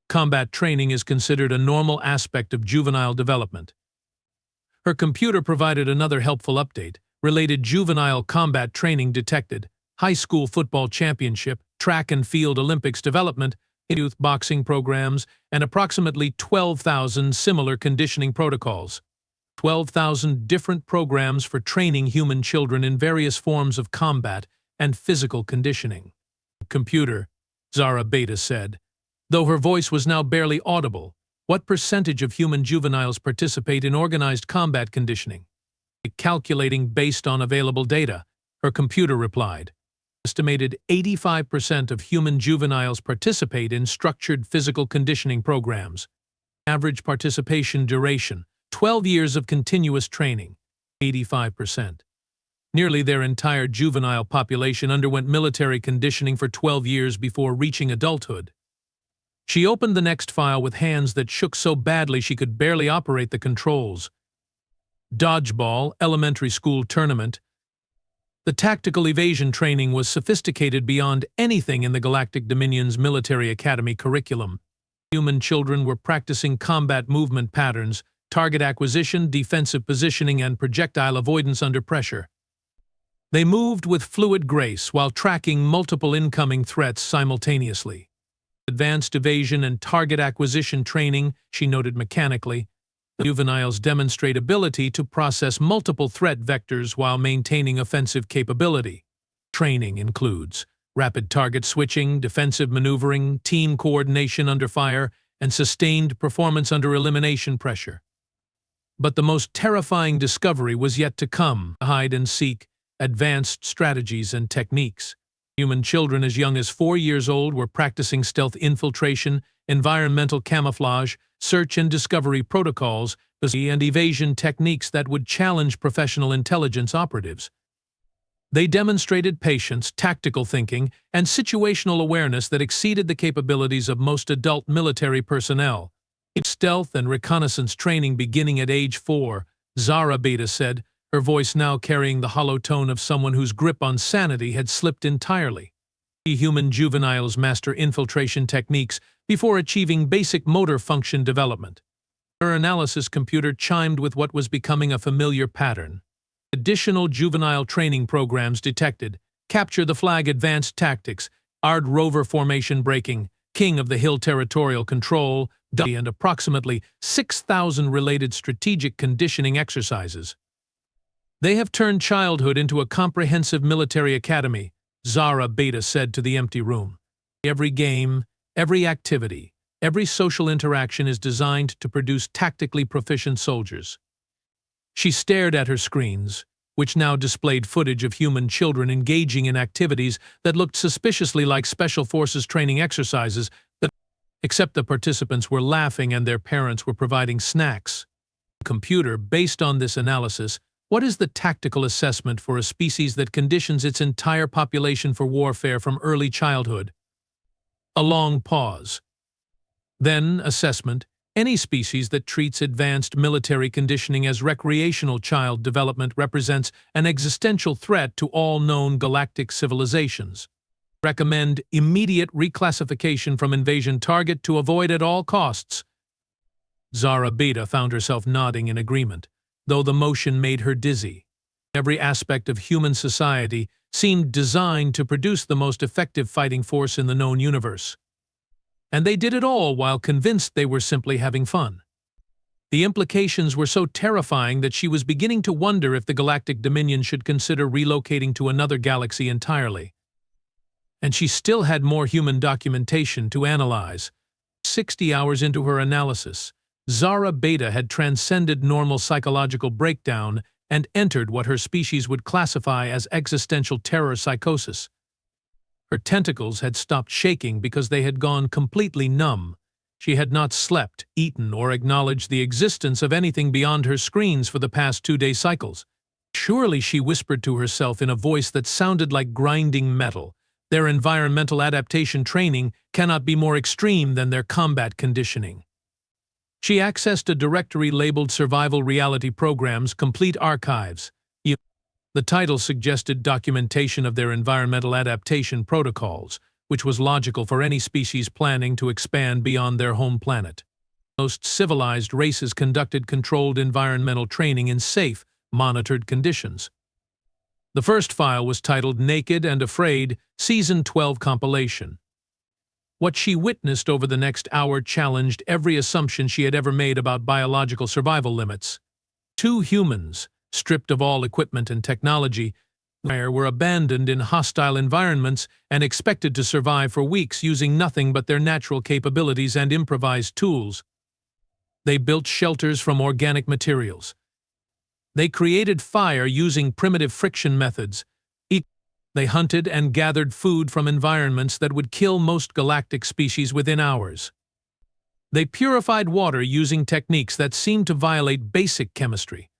Combat training is considered a normal aspect of juvenile development. Her computer provided another helpful update. Related juvenile combat training detected. High school football championship, track and field Olympics development, youth boxing programs, and approximately 12,000 similar conditioning protocols. 12,000 different programs for training human children in various forms of combat and physical conditioning. Computer, Zara Beta said, though her voice was now barely audible. What percentage of human juveniles participate in organized combat conditioning? Calculating based on available data, her computer replied. Estimated 85% of human juveniles participate in structured physical conditioning programs. Average participation duration, 12 years of continuous training, 85%. Nearly their entire juvenile population underwent military conditioning for 12 years before reaching adulthood. She opened the next file with hands that shook so badly she could barely operate the controls. Dodgeball, elementary school tournament. The tactical evasion training was sophisticated beyond anything in the Galactic Dominion's military academy curriculum. Human children were practicing combat movement patterns, target acquisition, defensive positioning, and projectile avoidance under pressure. They moved with fluid grace while tracking multiple incoming threats simultaneously. Advanced evasion and target acquisition training, she noted mechanically. Juveniles demonstrate ability to process multiple threat vectors while maintaining offensive capability. Training includes rapid target switching, defensive maneuvering, team coordination under fire, and sustained performance under elimination pressure. But the most terrifying discovery was yet to come: hide and seek, advanced strategies and techniques. Human children as young as 4 years old were practicing stealth infiltration, environmental camouflage, search and discovery protocols, and evasion techniques that would challenge professional intelligence operatives. They demonstrated patience, tactical thinking, and situational awareness that exceeded the capabilities of most adult military personnel. Stealth and reconnaissance training beginning at age 4, Zara Beta said, her voice now carrying the hollow tone of someone whose grip on sanity had slipped entirely. Human juveniles master infiltration techniques before achieving basic motor function development. Her analysis computer chimed with what was becoming a familiar pattern. Additional juvenile training programs detected: Capture the Flag Advanced Tactics, ARD Rover Formation Breaking, King of the Hill Territorial Control, and approximately 6,000 related strategic conditioning exercises. They have turned childhood into a comprehensive military academy, Zara Beta said to the empty room. Every game, every activity, every social interaction is designed to produce tactically proficient soldiers. She stared at her screens, which now displayed footage of human children engaging in activities that looked suspiciously like Special Forces training exercises, except the participants were laughing and their parents were providing snacks. Computer, based on this analysis, what is the tactical assessment for a species that conditions its entire population for warfare from early childhood? A long pause. Then, assessment. Any species that treats advanced military conditioning as recreational child development represents an existential threat to all known galactic civilizations. Recommend immediate reclassification from invasion target to avoid at all costs. Zara Beta found herself nodding in agreement, though the motion made her dizzy. Every aspect of human society seemed designed to produce the most effective fighting force in the known universe. And they did it all while convinced they were simply having fun. The implications were so terrifying that she was beginning to wonder if the Galactic Dominion should consider relocating to another galaxy entirely. And she still had more human documentation to analyze. 60 hours into her analysis, Zara Beta had transcended normal psychological breakdown and entered what her species would classify as existential terror psychosis. Her tentacles had stopped shaking because they had gone completely numb. She had not slept, eaten, or acknowledged the existence of anything beyond her screens for the past 2-day cycles. Surely, she whispered to herself in a voice that sounded like grinding metal, their environmental adaptation training cannot be more extreme than their combat conditioning. She accessed a directory labeled Survival Reality Programs Complete Archives. The title suggested documentation of their environmental adaptation protocols, which was logical for any species planning to expand beyond their home planet. Most civilized races conducted controlled environmental training in safe, monitored conditions. The first file was titled Naked and Afraid, Season 12 Compilation. What she witnessed over the next hour challenged every assumption she had ever made about biological survival limits. 2 humans, stripped of all equipment and technology, were abandoned in hostile environments and expected to survive for weeks using nothing but their natural capabilities and improvised tools. They built shelters from organic materials. They created fire using primitive friction methods. They hunted and gathered food from environments that would kill most galactic species within hours. They purified water using techniques that seemed to violate basic chemistry.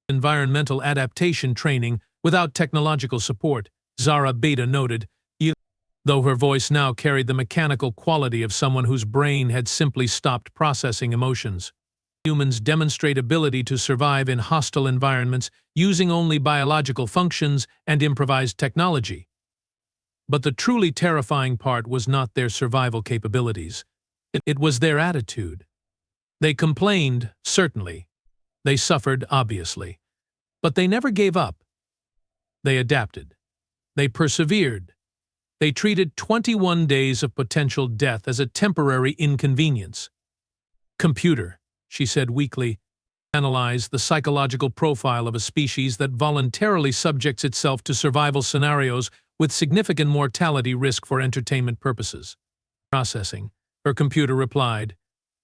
Environmental adaptation training without technological support, Zara Beta noted, though her voice now carried the mechanical quality of someone whose brain had simply stopped processing emotions. Humans demonstrate ability to survive in hostile environments using only biological functions and improvised technology. But the truly terrifying part was not their survival capabilities. It was their attitude. They complained, certainly. They suffered, obviously. But they never gave up. They adapted. They persevered. They treated 21 days of potential death as a temporary inconvenience. Computer, she said weakly, analyze the psychological profile of a species that voluntarily subjects itself to survival scenarios with significant mortality risk for entertainment purposes. Processing. Her computer replied.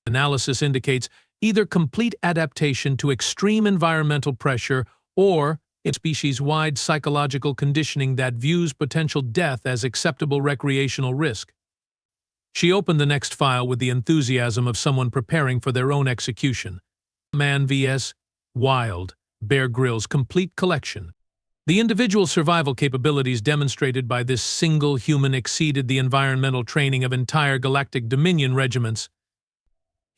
Analysis indicates either complete adaptation to extreme environmental pressure or a species-wide psychological conditioning that views potential death as acceptable recreational risk. She opened the next file with the enthusiasm of someone preparing for their own execution. Man vs. Wild, Bear Grylls complete collection. The individual survival capabilities demonstrated by this single human exceeded the environmental training of entire Galactic Dominion regiments.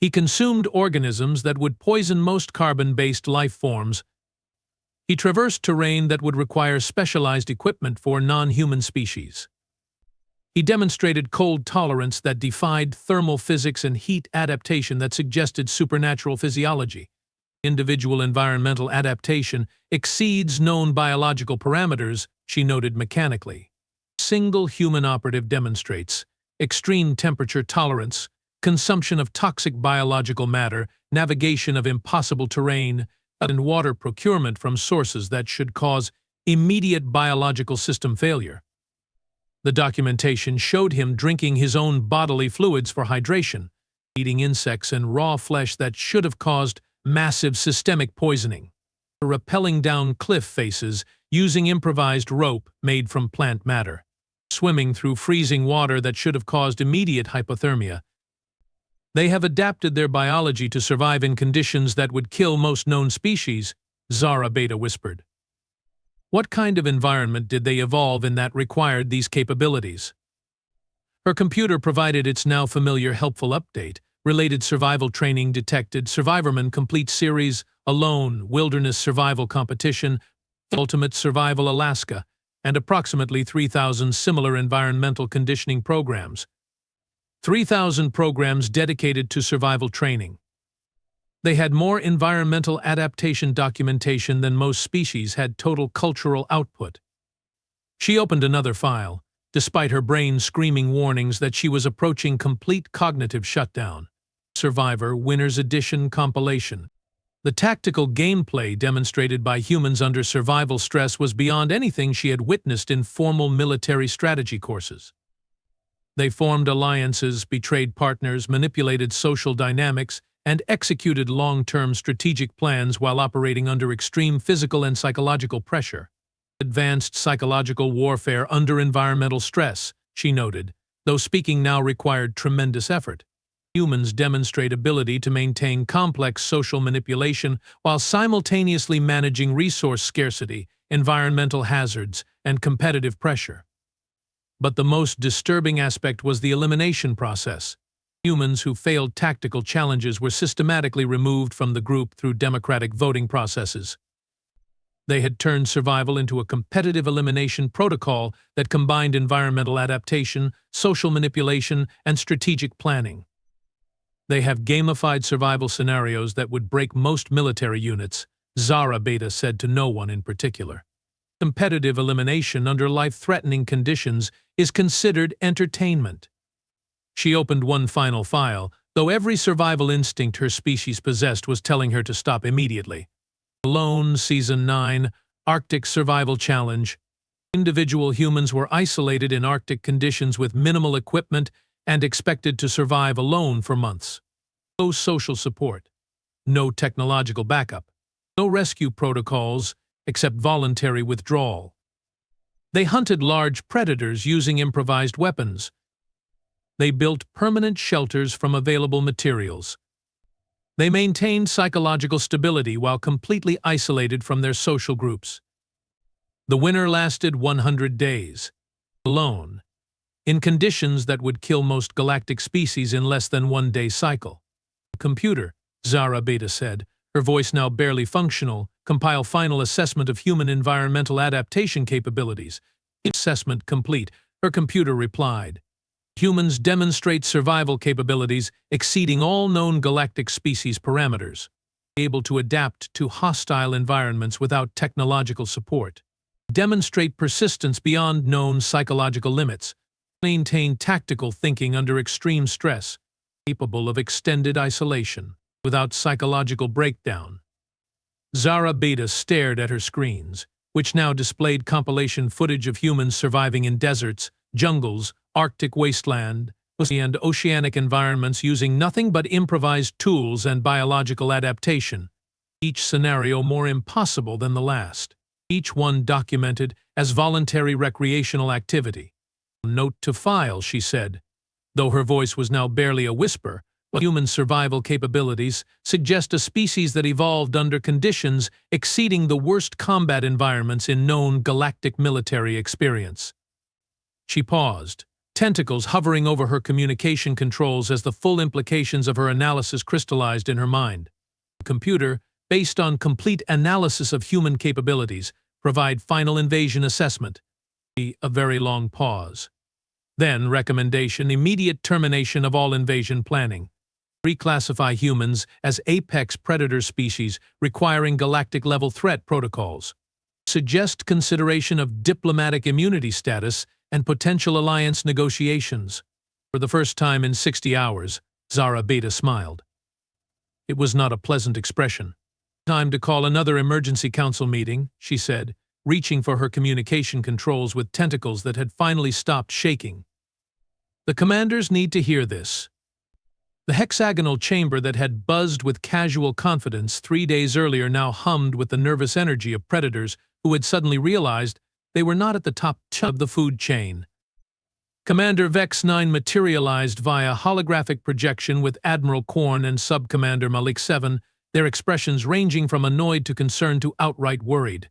He consumed organisms that would poison most carbon-based life forms. He traversed terrain that would require specialized equipment for non-human species. He demonstrated cold tolerance that defied thermal physics and heat adaptation that suggested supernatural physiology. Individual environmental adaptation exceeds known biological parameters, she noted mechanically. Single human operative demonstrates extreme temperature tolerance, consumption of toxic biological matter, navigation of impossible terrain, and water procurement from sources that should cause immediate biological system failure. The documentation showed him drinking his own bodily fluids for hydration, eating insects and raw flesh that should have caused massive systemic poisoning, rappelling down cliff faces using improvised rope made from plant matter, swimming through freezing water that should have caused immediate hypothermia. They have adapted their biology to survive in conditions that would kill most known species, Zara Beta whispered. What kind of environment did they evolve in that required these capabilities? Her computer provided its now familiar helpful update. Related survival training detected Survivorman Complete Series, Alone, Wilderness Survival Competition, Ultimate Survival Alaska, and approximately 3,000 similar environmental conditioning programs. 3,000 programs dedicated to survival training. They had more environmental adaptation documentation than most species had total cultural output. She opened another file, despite her brain screaming warnings that she was approaching complete cognitive shutdown. Survivor Winners Edition compilation. The tactical gameplay demonstrated by humans under survival stress was beyond anything she had witnessed in formal military strategy courses. They formed alliances, betrayed partners, manipulated social dynamics, and executed long-term strategic plans while operating under extreme physical and psychological pressure. Advanced psychological warfare under environmental stress, she noted, though speaking now required tremendous effort. Humans demonstrate ability to maintain complex social manipulation while simultaneously managing resource scarcity, environmental hazards, and competitive pressure. But the most disturbing aspect was the elimination process. Humans who failed tactical challenges were systematically removed from the group through democratic voting processes. They had turned survival into a competitive elimination protocol that combined environmental adaptation, social manipulation, and strategic planning. They have gamified survival scenarios that would break most military units, Zara Beta said to no one in particular. Competitive elimination under life-threatening conditions is considered entertainment. She opened one final file, though every survival instinct her species possessed was telling her to stop immediately. Alone, Season 9, Arctic Survival Challenge. Individual humans were isolated in Arctic conditions with minimal equipment and expected to survive alone for months. No social support, no technological backup, no rescue protocols except voluntary withdrawal. They hunted large predators using improvised weapons. They built permanent shelters from available materials. They maintained psychological stability while completely isolated from their social groups. The winter lasted 100 days, alone, in conditions that would kill most galactic species in less than 1 day cycle. Computer, Zara Beta said, her voice now barely functional, compile final assessment of human environmental adaptation capabilities. Assessment complete, her computer replied. Humans demonstrate survival capabilities exceeding all known galactic species parameters, able to adapt to hostile environments without technological support, demonstrate persistence beyond known psychological limits, maintain tactical thinking under extreme stress, capable of extended isolation without psychological breakdown. Zara Beta stared at her screens, which now displayed compilation footage of humans surviving in deserts, jungles, Arctic wasteland, and oceanic environments using nothing but improvised tools and biological adaptation, each scenario more impossible than the last, each one documented as voluntary recreational activity. "Note to file," she said, though her voice was now barely a whisper. Human survival capabilities suggest a species that evolved under conditions exceeding the worst combat environments in known galactic military experience. She paused, tentacles hovering over her communication controls as the full implications of her analysis crystallized in her mind. The computer, based on complete analysis of human capabilities, provide final invasion assessment. A very long pause. Then recommendation: immediate termination of all invasion planning. Reclassify humans as apex predator species requiring galactic-level threat protocols. Suggest consideration of diplomatic immunity status and potential alliance negotiations. For the first time in 60 hours, Zara Beta smiled. It was not a pleasant expression. "Time to call another emergency council meeting," she said, reaching for her communication controls with tentacles that had finally stopped shaking. "The commanders need to hear this." The hexagonal chamber that had buzzed with casual confidence 3 days earlier now hummed with the nervous energy of predators who had suddenly realized they were not at the top of the food chain. Commander Vex 9 materialized via holographic projection with Admiral Korn and Subcommander Malik 7, their expressions ranging from annoyed to concerned to outright worried.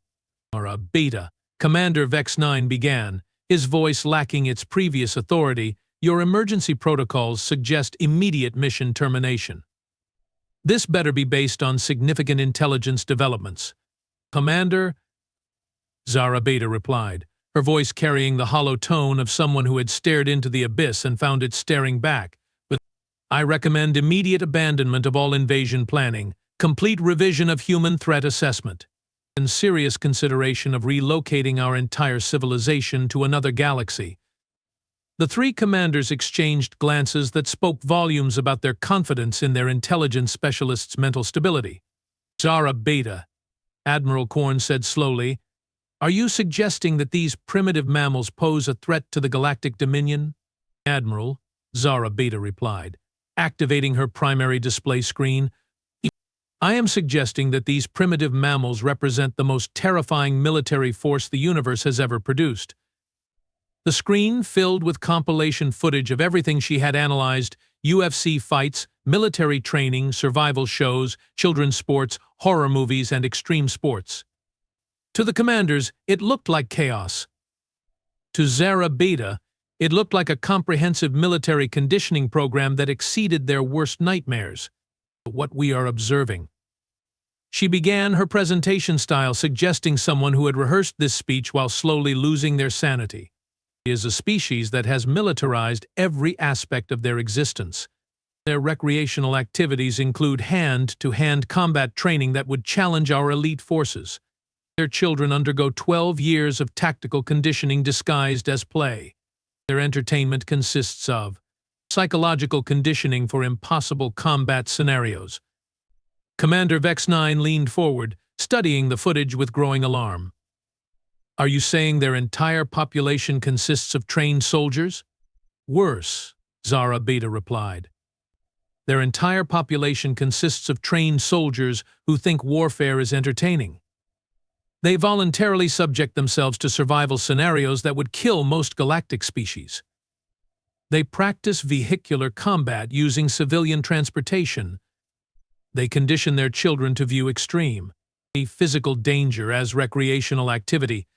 "Beta," Commander Vex 9 began, his voice lacking its previous authority. "Your emergency protocols suggest immediate mission termination. This better be based on significant intelligence developments." "Commander," Zara Beta replied, her voice carrying the hollow tone of someone who had stared into the abyss and found it staring back. "I recommend immediate abandonment of all invasion planning, complete revision of human threat assessment, and serious consideration of relocating our entire civilization to another galaxy." The three commanders exchanged glances that spoke volumes about their confidence in their intelligence specialist's mental stability. "Zara Beta," Admiral Korn said slowly, "are you suggesting that these primitive mammals pose a threat to the Galactic Dominion?" "Admiral," Zara Beta replied, activating her primary display screen, "I am suggesting that these primitive mammals represent the most terrifying military force the universe has ever produced." The screen filled with compilation footage of everything she had analyzed: UFC fights, military training, survival shows, children's sports, horror movies, and extreme sports. To the commanders, it looked like chaos. To Zara Beta, it looked like a comprehensive military conditioning program that exceeded their worst nightmares. "What we are observing." She began her presentation style, suggesting someone who had rehearsed this speech while slowly losing their sanity. "Is a species that has militarized every aspect of their existence. Their recreational activities include hand-to-hand combat training that would challenge our elite forces. Their children undergo 12 years of tactical conditioning disguised as play. Their entertainment consists of psychological conditioning for impossible combat scenarios." Commander Vex 9 leaned forward, studying the footage with growing alarm. "Are you saying their entire population consists of trained soldiers?" "Worse," Zara Beta replied. "Their entire population consists of trained soldiers who think warfare is entertaining. They voluntarily subject themselves to survival scenarios that would kill most galactic species. They practice vehicular combat using civilian transportation. They condition their children to view extreme physical danger as recreational activity."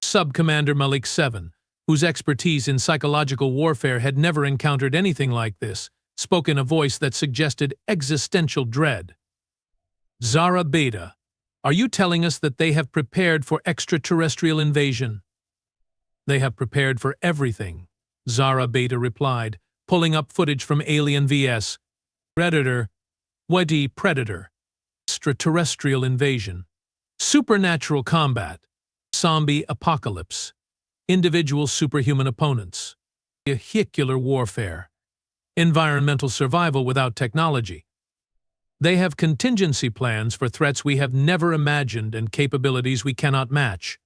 Subcommander Malik 7, whose expertise in psychological warfare had never encountered anything like this, spoke in a voice that suggested existential dread. "Zara Beta, are you telling us that they have prepared for extraterrestrial invasion?" "They have prepared for everything," Zara Beta replied, pulling up footage from Alien vs. Predator. Predator. Extraterrestrial invasion. Supernatural combat. Zombie apocalypse. Individual superhuman opponents. Vehicular warfare. Environmental survival without technology. They have contingency plans for threats we have never imagined and capabilities we cannot match.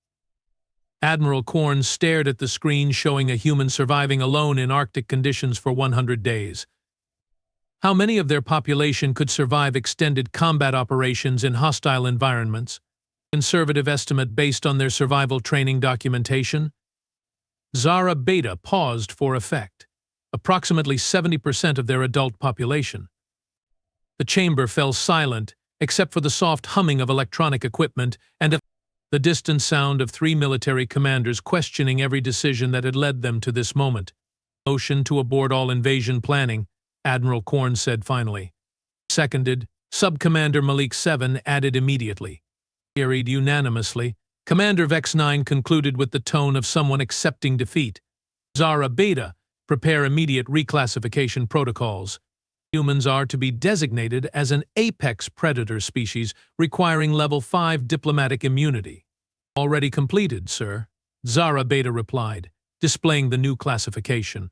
Admiral Korn stared at the screen showing a human surviving alone in Arctic conditions for 100 days. How many of their population could survive extended combat operations in hostile environments? Conservative estimate based on their survival training documentation? Zara Beta paused for effect. Approximately 70% of their adult population. The chamber fell silent, except for the soft humming of electronic equipment and the distant sound of 3 military commanders questioning every decision that had led them to this moment. Motion to abort all invasion planning, Admiral Korn said finally. Seconded, Subcommander Malik 7 added immediately. Carried unanimously, Commander Vex 9 concluded with the tone of someone accepting defeat. Zara Beta, prepare immediate reclassification protocols. Humans are to be designated as an apex predator species requiring level 5 diplomatic immunity. Already completed, sir, Zara Beta replied, displaying the new classification.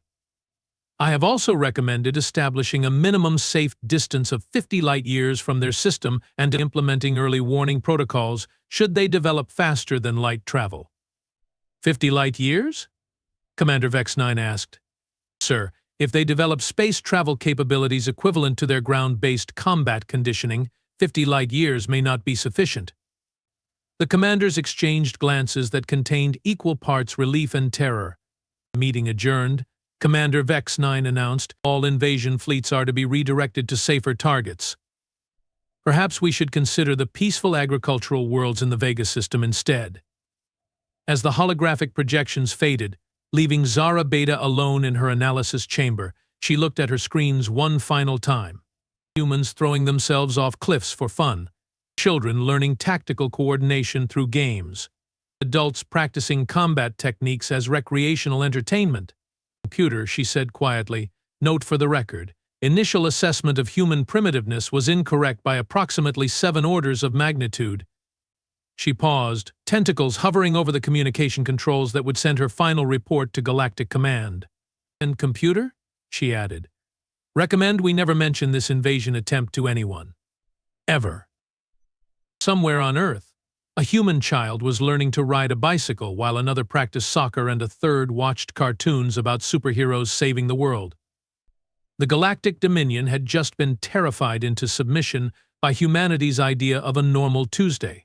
I have also recommended establishing a minimum safe distance of 50 light-years from their system and implementing early warning protocols should they develop faster than light travel. 50 light-years? Commander Vex 9 asked. Sir, if they develop space travel capabilities equivalent to their ground-based combat conditioning, 50 light-years may not be sufficient. The commanders exchanged glances that contained equal parts relief and terror. Meeting adjourned, Commander Vex 9 announced all invasion fleets are to be redirected to safer targets. Perhaps we should consider the peaceful agricultural worlds in the Vega system instead. As the holographic projections faded, leaving Zara Beta alone in her analysis chamber, she looked at her screens one final time. Humans throwing themselves off cliffs for fun. Children learning tactical coordination through games. Adults practicing combat techniques as recreational entertainment. Computer, she said quietly, note for the record, initial assessment of human primitiveness was incorrect by approximately 7 orders of magnitude. She paused, tentacles hovering over the communication controls that would send her final report to Galactic Command. And computer? She added. Recommend we never mention this invasion attempt to anyone. Ever. Somewhere on Earth, a human child was learning to ride a bicycle while another practiced soccer and a third watched cartoons about superheroes saving the world. The Galactic Dominion had just been terrified into submission by humanity's idea of a normal Tuesday.